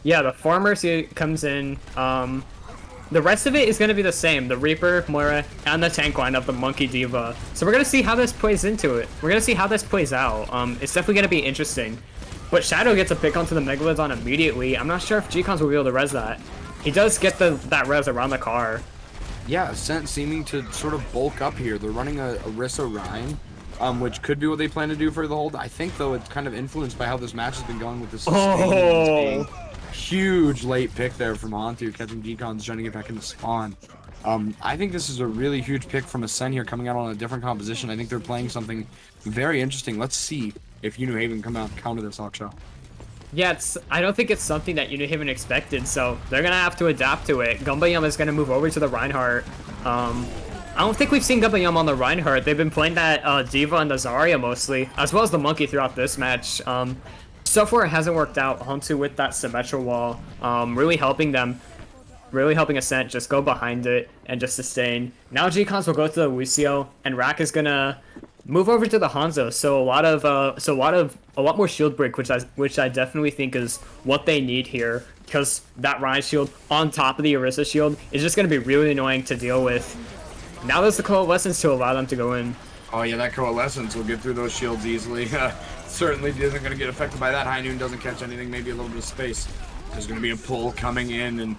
Yeah, the Pharmercy comes in. The rest of it is going to be the same. The Reaper, Moira, and the tank line of the Monkey D.Va. So we're going to see how this plays into it. We're going to see how this plays out. It's definitely going to be interesting. But Shadow gets a pick onto the Megalodon immediately. I'm not sure if G-Cons will be able to res that. He does get that res around the car. Yeah, Ascent seeming to sort of bulk up here. They're running a Rissa Rhine, which could be what they plan to do for the hold. I think, though, it's kind of influenced by how this match has been going with this. Oh! Huge late pick there from Hantu, catching G-Cons, trying to get back into spawn. I think this is a really huge pick from Ascent here, coming out on a different composition. I think they're playing something very interesting. Let's see if UNew Haven come out and counter this Hawkshaw. Yeah, I don't think it's something that UNew Haven expected, so they're going to have to adapt to it. Gumbayum is going to move over to the Reinhardt. I don't think we've seen Gumbayum on the Reinhardt. They've been playing that D.Va and the Zarya mostly, as well as the Monkey throughout this match. So far, it hasn't worked out. Hantu with that Symmetra wall, really helping them, really helping Ascent just go behind it and just sustain. Now G-Cons will go to the Lucio, and Rack is gonna move over to the Hanzo. So a lot more shield break, which I definitely think is what they need here, because that Ryan shield on top of the Orisa shield is just gonna be really annoying to deal with. Now there's the Coalescence to allow them to go in. Oh yeah, that Coalescence will get through those shields easily. Certainly isn't going to get affected by that. High Noon doesn't catch anything, maybe a little bit of space. There's going to be a pull coming in and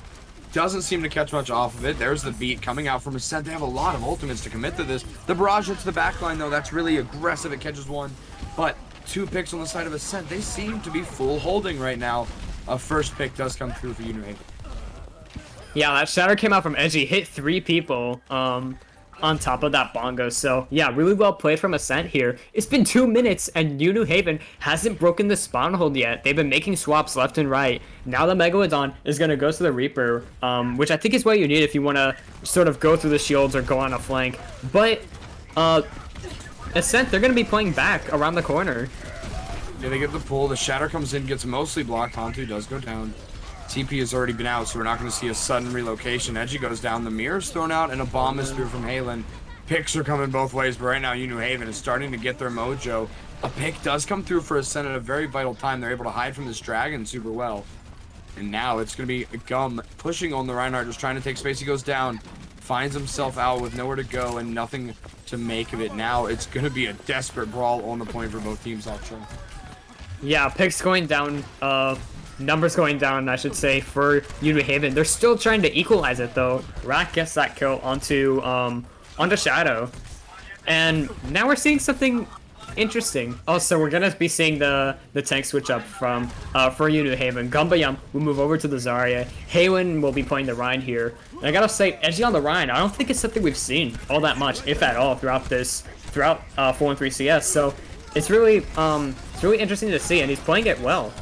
doesn't seem to catch much off of it. There's the beat coming out from Ascent. They have a lot of ultimates to commit to this. The barrage hits the backline though. That's really aggressive. It catches one, but two picks on the side of Ascent. They seem to be full holding right now. A first pick does come through for UNew Haven. Yeah, that shatter came out from Edgy, hit 3 people. On top of that bongo. So yeah, really well played from Ascent here. It's been 2 minutes and UNew Haven hasn't broken the spawn hold yet. They've been making swaps left and right. Now the Megalodon is going to go to the Reaper, which I think is what you need if you want to sort of go through the shields or go on a flank. But Ascent, they're going to be playing back around the corner. Yeah, they get the pull. The shatter comes in, gets mostly blocked. Hantu does go down. TP has already been out, so we're not going to see a sudden relocation. Edgy goes down, the mirror's thrown out, and a bomb is through from Halen. Picks are coming both ways, but right now UNew Haven is starting to get their mojo. A pick does come through for Ascent at a very vital time. They're able to hide from this dragon super well. And now it's going to be Gum pushing on the Reinhardt, just trying to take space. He goes down, finds himself out with nowhere to go and nothing to make of it. Now it's going to be a desperate brawl on the point for both teams, I'll try. Yeah, picks going down, numbers going down, I should say, for UNew Haven. They're still trying to equalize it, though. Rat gets that kill onto Shadow. And now we're seeing something interesting. Also, we're gonna be seeing the tank switch up from for UNew Haven. Gumbayum will move over to the Zarya. Haywin will be playing the Rhine here. And I gotta say, edgy on the Rhine, I don't think it's something we've seen all that much, if at all, throughout 4-3 CS. So it's really interesting to see, and he's playing it well.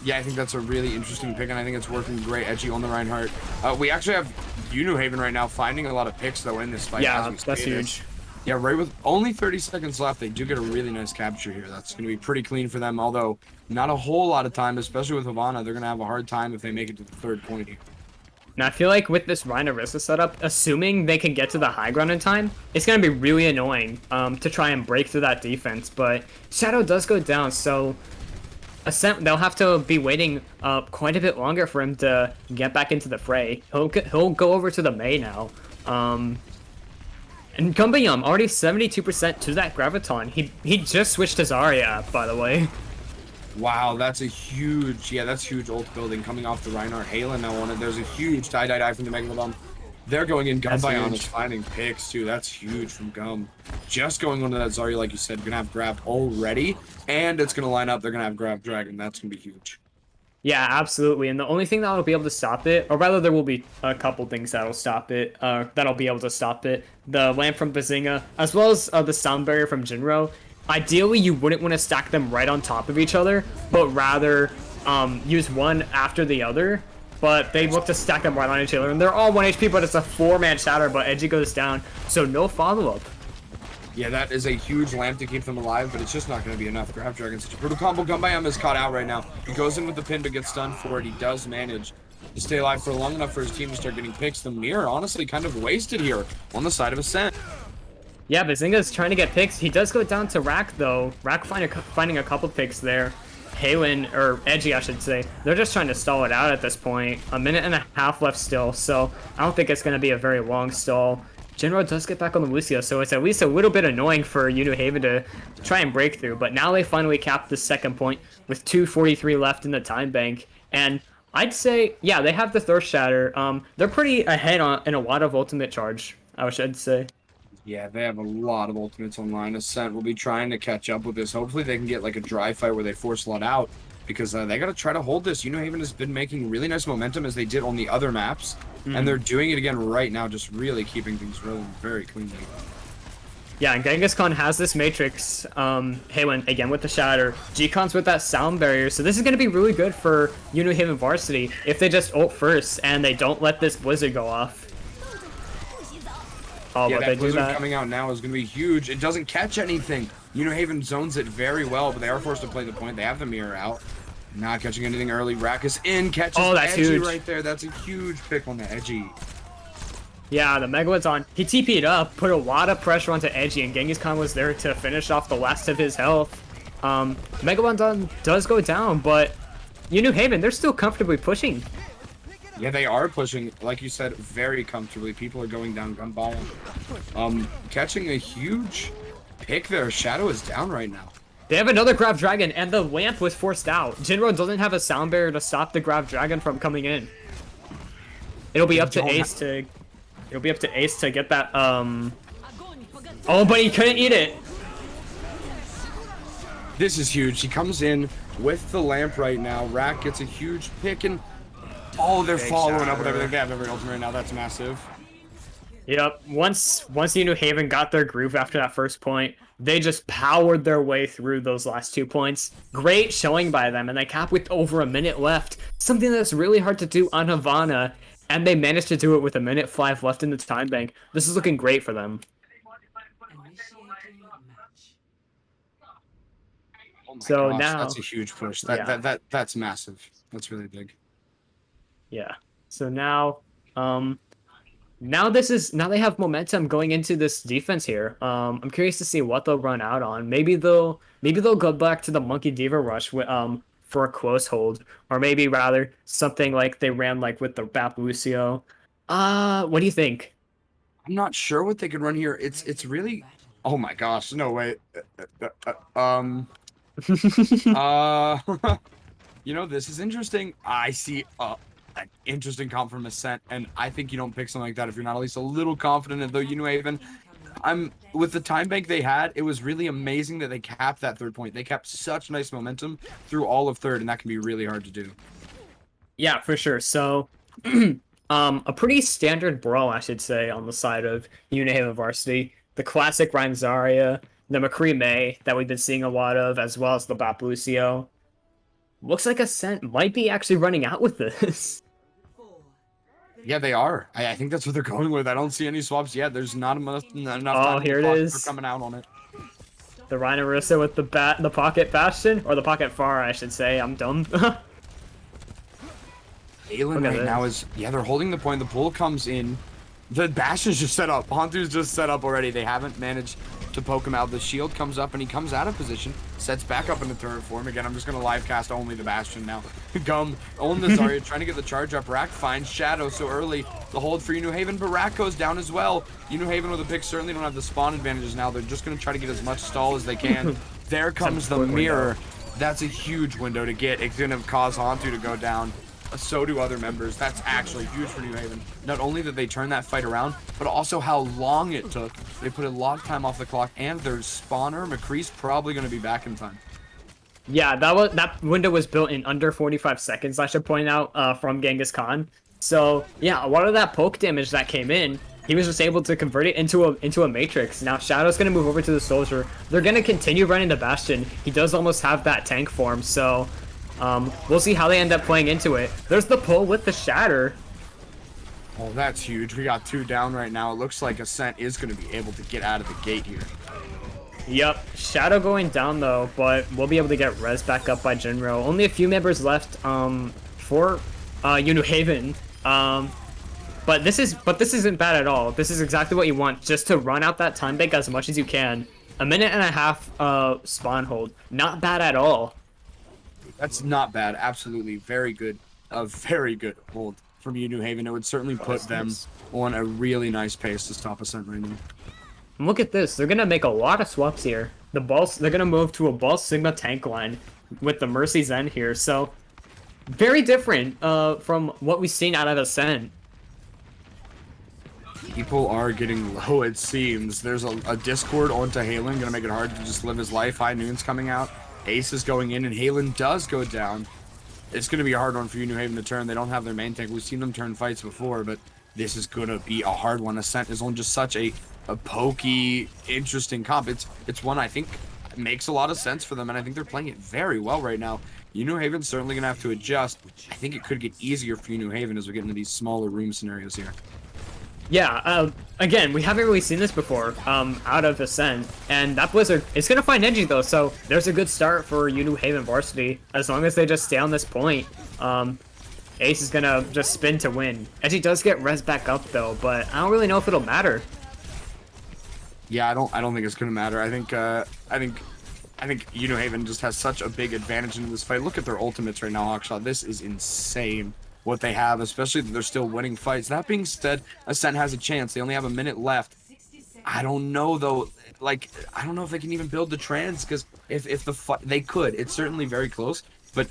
Yeah, I think that's a really interesting pick, and I think it's working great. Edgy on the Reinhardt. We actually have UNew Haven right now finding a lot of picks though in this fight. Yeah, that's huge. Yeah, right with only 30 seconds left, they do get a really nice capture here. That's going to be pretty clean for them, although not a whole lot of time, especially with Havana. They're going to have a hard time if they make it to the third point here. Now, I feel like with this Rhine Orisa setup, assuming they can get to the high ground in time, it's going to be really annoying to try and break through that defense. But Shadow does go down, so Ascent, they'll have to be waiting quite a bit longer for him to get back into the fray. He'll go over to the Mei now. And Gumbayum, already 72% to that Graviton. He just switched to Zarya, by the way. Wow, that's a huge, that's huge ult building coming off the Reinhardt. Halen now on it. There's a huge die from the Megalodon. They're going in. Gumbayum is finding picks, too. That's huge from Gum. Just going onto that Zarya, like you said, gonna have Grav already, and it's gonna line up. They're gonna have Grav Dragon. That's gonna be huge. Yeah, absolutely. And the only thing that'll be able to stop it, or rather there will be a couple things that'll stop it, that'll be able to stop it. The lamp from Bazinga, as well as the sound barrier from Jinro. Ideally, you wouldn't want to stack them right on top of each other, but rather use one after the other. But they look to stack them right on each other. And they're all 1 HP, but it's a 4-man shatter, but Edgy goes down, so no follow-up. Yeah, that is a huge lamp to keep them alive, but it's just not going to be enough. Grav Dragon, such a brutal combo. Gumbayum is caught out right now. He goes in with the pin, but gets stunned for it. He does manage to stay alive for long enough for his team to start getting picks. The mirror, honestly, kind of wasted here on the side of Ascent. Yeah, Bazinga's trying to get picks. He does go down to Rack, though. Rack finding a couple picks there. Haywin, or Edgy, I should say, they're just trying to stall it out at this point. A minute and a half left still, so I don't think it's going to be a very long stall. Jinro does get back on the Lucio, so it's at least a little bit annoying for UNew Haven to try and break through. But now they finally capped the second point with 2:43 left in the time bank. And I'd say, yeah, they have the Thirst Shatter. They're pretty ahead in a lot of ultimate charge, I should say. Yeah, they have a lot of ultimates online. Ascent will be trying to catch up with this. Hopefully they can get like a dry fight where they force Lot out, because they got to try to hold this. UNew Haven has been making really nice momentum as they did on the other maps, and they're doing it again right now, just really keeping things rolling very cleanly. Yeah, and Genghis Khan has this Matrix. Haywin, again with the Shatter. G-Con's with that sound barrier, so this is going to be really good for UNew Haven Varsity if they just ult first and they don't let this Blizzard go off. Oh, yeah, but that they do Blizzard that. coming out now is going to be huge. It doesn't catch anything. UNew Haven zones it very well, but they are forced to play the point. They have the mirror out. Not catching anything early. Rack is in, catches that's Edgy huge. right there. That's a huge pick on the Edgy. Yeah, the Megalod's on. He TP'd up, put a lot of pressure onto Edgy, and Genghis Khan was there to finish off the last of his health. Megalodon does go down, but UNew Haven, they're still comfortably pushing. Yeah, they are pushing, like you said, very comfortably. People are going down Gumbayum. Catching a huge pick there. Shadow is down right now. They have another Grav Dragon, and the lamp was forced out. Jinro doesn't have a sound barrier to stop the Grav Dragon from coming in. It'll be up to Ace to... It'll be up to Ace to get that, Oh, but he couldn't eat it! This is huge. He comes in with the lamp right now. Rack gets a huge pick, and... Oh, they're following up with everything. They have every ultimate right now. That's massive. Yep. Once UNew Haven got their groove after that first point, they just powered their way through those last 2 points. Great showing by them, and they cap with over a minute left. Something that's really hard to do on Havana, and they managed to do it with 1:05 left in the time bank. This is looking great for them. Oh my So gosh, now... that's a huge push. That's massive. That's really big. Yeah. So now, now they have momentum going into this defense here. I'm curious to see what they'll run out on. Maybe they'll go back to the Monkey Diva Rush with, for a close hold, or maybe rather something like they ran like with the Bap Lucio. What do you think? I'm not sure what they could run here. It's really. Oh my gosh! No way. You know, this is interesting. I see an interesting comp from Ascent, and I think you don't pick something like that if you're not at least a little confident in the UNew Haven. I'm with the time bank they had, it was really amazing that they capped that third point. They kept such nice momentum through all of third, and that can be really hard to do. Yeah, for sure. So, a pretty standard brawl, I should say, on the side of UNew Haven Varsity. The classic Rhyme Zarya, the McCree May that we've been seeing a lot of, as well as the Bap Lucio. Looks like Ascent might be actually running out with this. Yeah, they are. I think that's what they're going with. I don't see any swaps yet. There's not enough time here it is. for coming out on it. The Rhinorusa with the pocket bastion, or the pocket far, I should say. I'm dumb. Aelin right now is, yeah, they're holding the point. The pull comes in. The bastion's just set up. Hantu's just set up already. They haven't managed to poke him out. The shield comes up and he comes out of position, sets back up in the turret form. Again, I'm just going to live cast only the bastion now. Gum on the Zarya, trying to get the charge up. Rack finds Shadow so early. The hold for UNew Haven, but Rack goes down as well. UNew Haven with a pick certainly don't have the spawn advantages now. They're just going to try to get as much stall as they can. There comes the mirror. That's a huge window to get. It's going to cause Hantu to go down. So do other members. That's actually huge for New Haven. Not only did they turn that fight around, but also how long it took. They put a log time off the clock, and their spawner, McCree's probably going to be back in time. Yeah, that window was built in under 45 seconds, I should point out, from Genghis Khan. So, yeah, a lot of that poke damage that came in, he was just able to convert it into a matrix. Now, Shadow's going to move over to the Soldier. They're going to continue running the Bastion. He does almost have that tank form, so... we'll see how they end up playing into it. There's the pull with the Shatter. Oh, that's huge. We got 2 down right now. It looks like Ascent is going to be able to get out of the gate here. Yep, Shadow going down though, but we'll be able to get res back up by Jinro. Only a few members left for UNew Haven. But this isn't bad at all. This is exactly what you want, just to run out that time bank as much as you can. A minute and a half spawn hold. Not bad at all. That's not bad. Absolutely. Very good. A very good hold from UNew Haven. It would certainly put them on a really nice pace to stop Ascent right now. Look at this. They're going to make a lot of swaps here. They're going to move to a Ball Sigma tank line with the Mercy Zen here. So, very different from what we've seen out of Ascent. People are getting low, it seems. There's a Discord onto Halen. Going to make it hard to just live his life. High Noon's coming out. Ace is going in, and Halen does go down. It's going to be a hard one for UNew Haven to turn. They don't have their main tank. We've seen them turn fights before, but this is going to be a hard one. Ascent is on just such a pokey, interesting comp. It's one I think makes a lot of sense for them, and I think they're playing it very well right now. UNew Haven's certainly going to have to adjust. I think it could get easier for UNew Haven as we get into these smaller room scenarios here. Yeah, again, we haven't really seen this before out of Ascent, and that Blizzard is going to find Edgy though, so there's a good start for UNew Haven Varsity. As long as they just stay on this point, Ace is going to just spin to win. Edgy does get res back up though, but I don't really know if it'll matter. Yeah, I don't think it's going to matter. I think UNew Haven just has such a big advantage in this fight. Look at their ultimates right now, Hawkshot. This is insane what they have, especially that they're still winning fights. That being said, Ascent has a chance. They only have a minute left. I don't know though. Like, I don't know if they can even build the trans, because if the fight, they could. It's certainly very close, but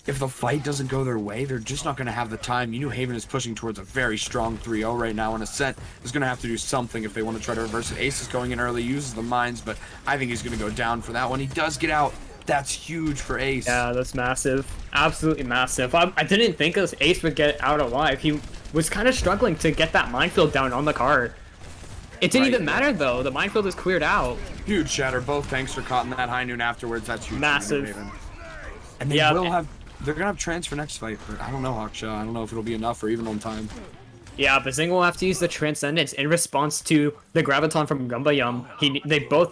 if the fight doesn't go their way, they're just not going to have the time. UNew Haven is pushing towards a very strong 3-0 right now, and Ascent is going to have to do something if they want to try to reverse it. Ace is going in early, uses the mines, but I think he's going to go down for that one. He does get out. That's huge for Ace. Yeah, that's massive. Absolutely massive. I didn't think Ace would get out alive. He was kind of struggling to get that minefield down on the card. It didn't even matter, though. The minefield is cleared out. Huge shatter. Both tanks are caught in that High Noon afterwards. That's huge. Massive. And they will have... They're going to have trans for next fight, but I don't know, Hawkshaw. I don't know if it'll be enough or even on time. Yeah, but Zing will have to use the Transcendence in response to the Graviton from Gumbayum.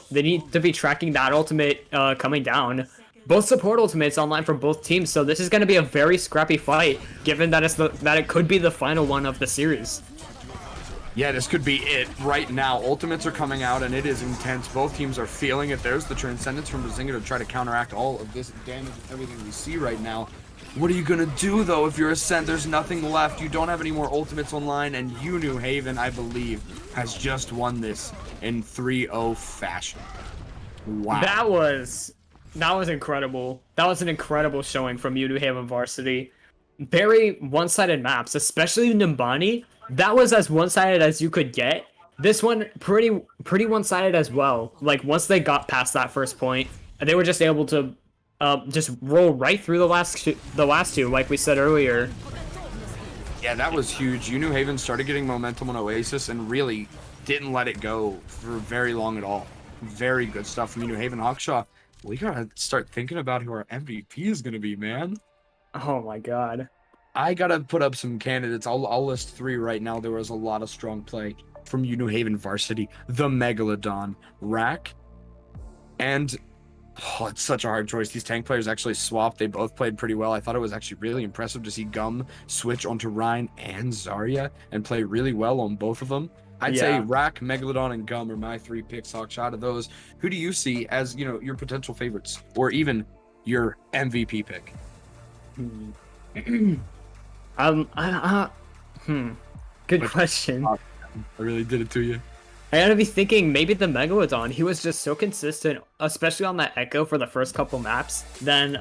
They need to be tracking that ultimate coming down. Both support ultimates online from both teams, so this is going to be a very scrappy fight, given that it could be the final one of the series. Yeah, this could be it right now. Ultimates are coming out, and it is intense. Both teams are feeling it. There's the Transcendence from Bazinga to try to counteract all of this damage and everything we see right now. What are you going to do, though, if you're Ascent? There's nothing left. You don't have any more ultimates online, and UNew Haven, I believe, has just won this in 3-0 fashion. Wow. That was That was incredible. That was an incredible showing from UNew Haven Varsity. Very one-sided maps, especially Nimbani. That was as one-sided as you could get. This one pretty one-sided as well. Like once they got past that first point, they were just able to just roll right through the last two, like we said earlier. Yeah, that was huge. UNew Haven started getting momentum on Oasis and really didn't let it go for very long at all. Very good stuff from UNew Haven. Hawkshaw, we gotta start thinking about who our MVP is gonna be, man. Oh my god. I gotta put up some candidates. I'll list 3 right now. There was a lot of strong play from UNew Haven Varsity, the Megalodon, Rack, and it's such a hard choice. These tank players actually swapped. They both played pretty well. I thought it was actually really impressive to see Gum switch onto Ryan and Zarya and play really well on both of them. I'd say Rack, Megalodon, and Gum are my 3 picks. Hawkshot of those. Who do you see as, your potential favorites or even your MVP pick? Good question. I really did it to you. I gotta be thinking maybe the Megalodon. He was just so consistent, especially on that Echo for the first couple maps. Then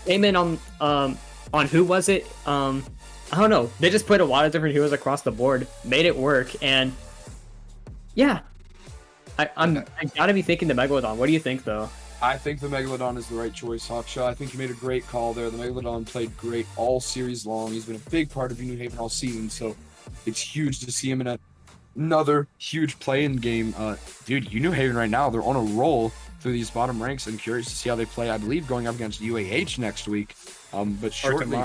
came in on who was it? I don't know. They just played a lot of different heroes across the board, made it work, and yeah. I gotta be thinking the Megalodon. What do you think though? I think the Megalodon is the right choice, Hawkshaw. I think you made a great call there. The Megalodon played great all series long. He's been a big part of UNew Haven all season, so it's huge to see him in another huge play-in game. Dude, UNew Haven right now, they're on a roll through these bottom ranks. I'm curious to see how they play. I believe going up against UAH next week, but shortly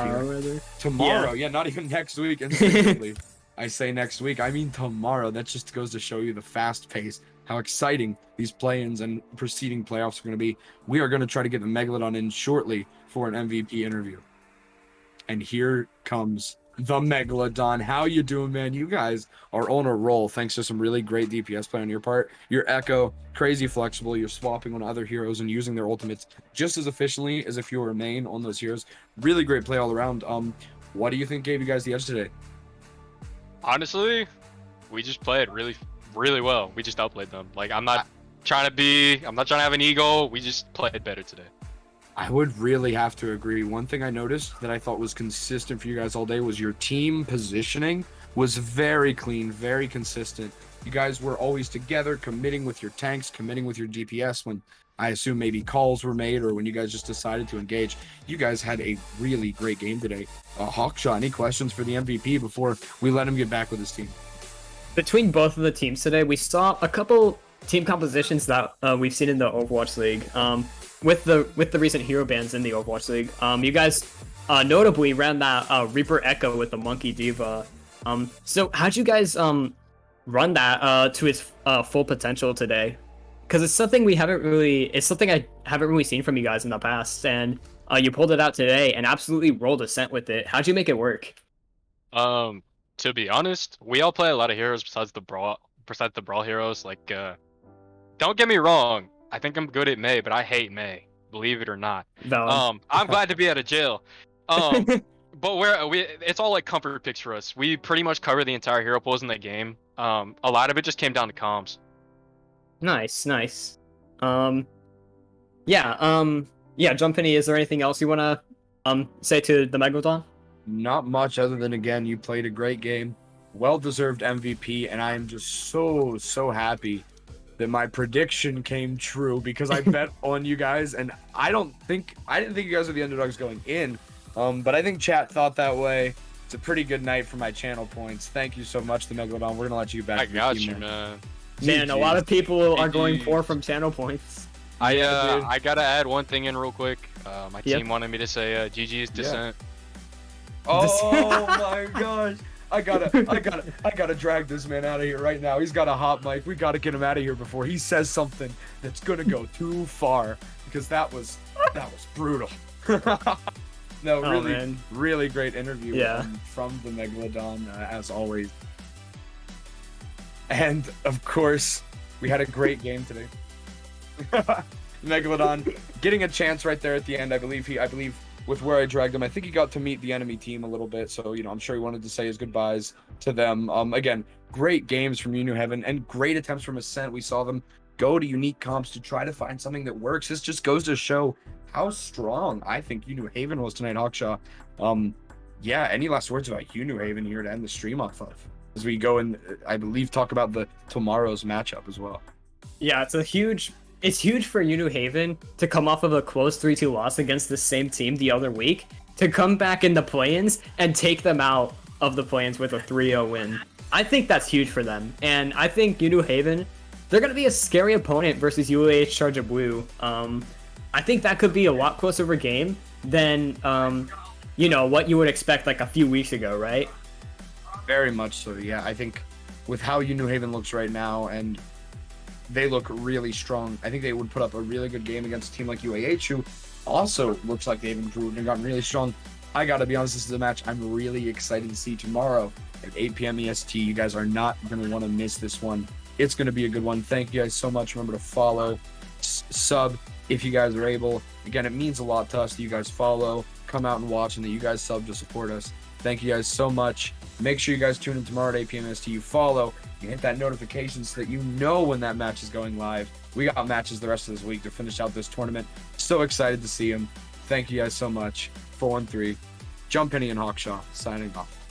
tomorrow, yeah, not even next week. Instinctively, I say next week, I mean tomorrow. That just goes to show you the fast pace, how exciting these play-ins and preceding playoffs are going to be. We are going to try to get the Megalodon in shortly for an MVP interview. And here comes the Megalodon. How you doing, man? You guys are on a roll thanks to some really great DPS play on your part. Your Echo, crazy flexible. You're swapping on other heroes and using their ultimates just as efficiently as if you were a main on those heroes. Really great play all around. What do you think gave you guys the edge today? Honestly, we just played really well. We just outplayed them. Like, I'm not trying to have an ego. We just played better today. I would really have to agree. One thing I noticed that I thought was consistent for you guys all day was your team positioning was very clean, very consistent. You guys were always together, committing with your tanks, committing with your DPS when I assume maybe calls were made or when you guys just decided to engage. You guys had a really great game today. Hawkshaw, any questions for the MVP before we let him get back with his team? Between both of the teams today, we saw a couple team compositions that we've seen in the Overwatch League. With the recent hero bans in the Overwatch League, you guys notably ran that Reaper Echo with the Monkey Diva. So how'd you guys run that to its full potential today? Because it's something I haven't really seen from you guys in the past, and you pulled it out today and absolutely rolled Ascent with it. How'd you make it work? To be honest, we all play a lot of heroes besides the brawl heroes. Like, don't get me wrong, I think I'm good at Mei, but I hate Mei, believe it or not. Valid. I'm glad to be out of jail. But it's all like comfort picks for us. We pretty much cover the entire hero pools in the game. A lot of it just came down to comms. Nice. Jumpini, is there anything else you wanna say to the Megalodon? Not much other than, again, you played a great game, well-deserved MVP, and I am just so happy that my prediction came true because I bet on you guys, and I didn't think you guys were the underdogs going in, but I think chat thought that way. It's a pretty good night for my channel points. Thank you so much, the Megalodon. We're gonna let you back. I got you, man. Man, a lot of people are going poor from channel points. I gotta add one thing in real quick. My team wanted me to say GG's Descent. Oh my gosh. I gotta drag this man out of here right now. He's got a hot mic. We gotta get him out of here before he says something that's gonna go too far, because that was brutal. No, really great interview from the Megalodon, as always. And of course, we had a great game today. Megalodon getting a chance right there at the end. I believe with where I dragged him, I think he got to meet the enemy team a little bit, so I'm sure he wanted to say his goodbyes to them. Again, great games from UNew Haven and great attempts from Ascent. We saw them go to unique comps to try to find something that works. This just goes to show how strong I think UNew Haven was tonight, Hawkshaw. Yeah, any last words about UNew Haven here to end the stream off of? As we go and, I believe, talk about the tomorrow's matchup as well. Yeah, it's huge for UNew Haven to come off of a close 3-2 loss against the same team the other week, to come back in the play-ins and take them out of the play-ins with a 3-0 win. I think that's huge for them, and I think UNew Haven, they're going to be a scary opponent versus UAH Charge of Blue. I think that could be a lot closer of a game than, what you would expect like a few weeks ago, right? Very much so, yeah. I think with how UNew Haven looks right now, and they look really strong, I think they would put up a really good game against a team like UAH, who also looks like they've improved and gotten really strong. I gotta be honest, this is a match I'm really excited to see tomorrow at 8 p.m. EST. You guys are not going to want to miss this one. It's going to be a good one. Thank you guys so much. Remember to follow, sub if you guys are able. Again, it means a lot to us that you guys follow, come out and watch, and that you guys sub to support us. Thank you guys so much. Make sure you guys tune in tomorrow at 8 p.m. EST. You follow, you hit that notification so that you know when that match is going live. We got matches the rest of this week to finish out this tournament. So excited to see them. Thank you guys so much. 413. Jump Penny and Hawkshaw signing off.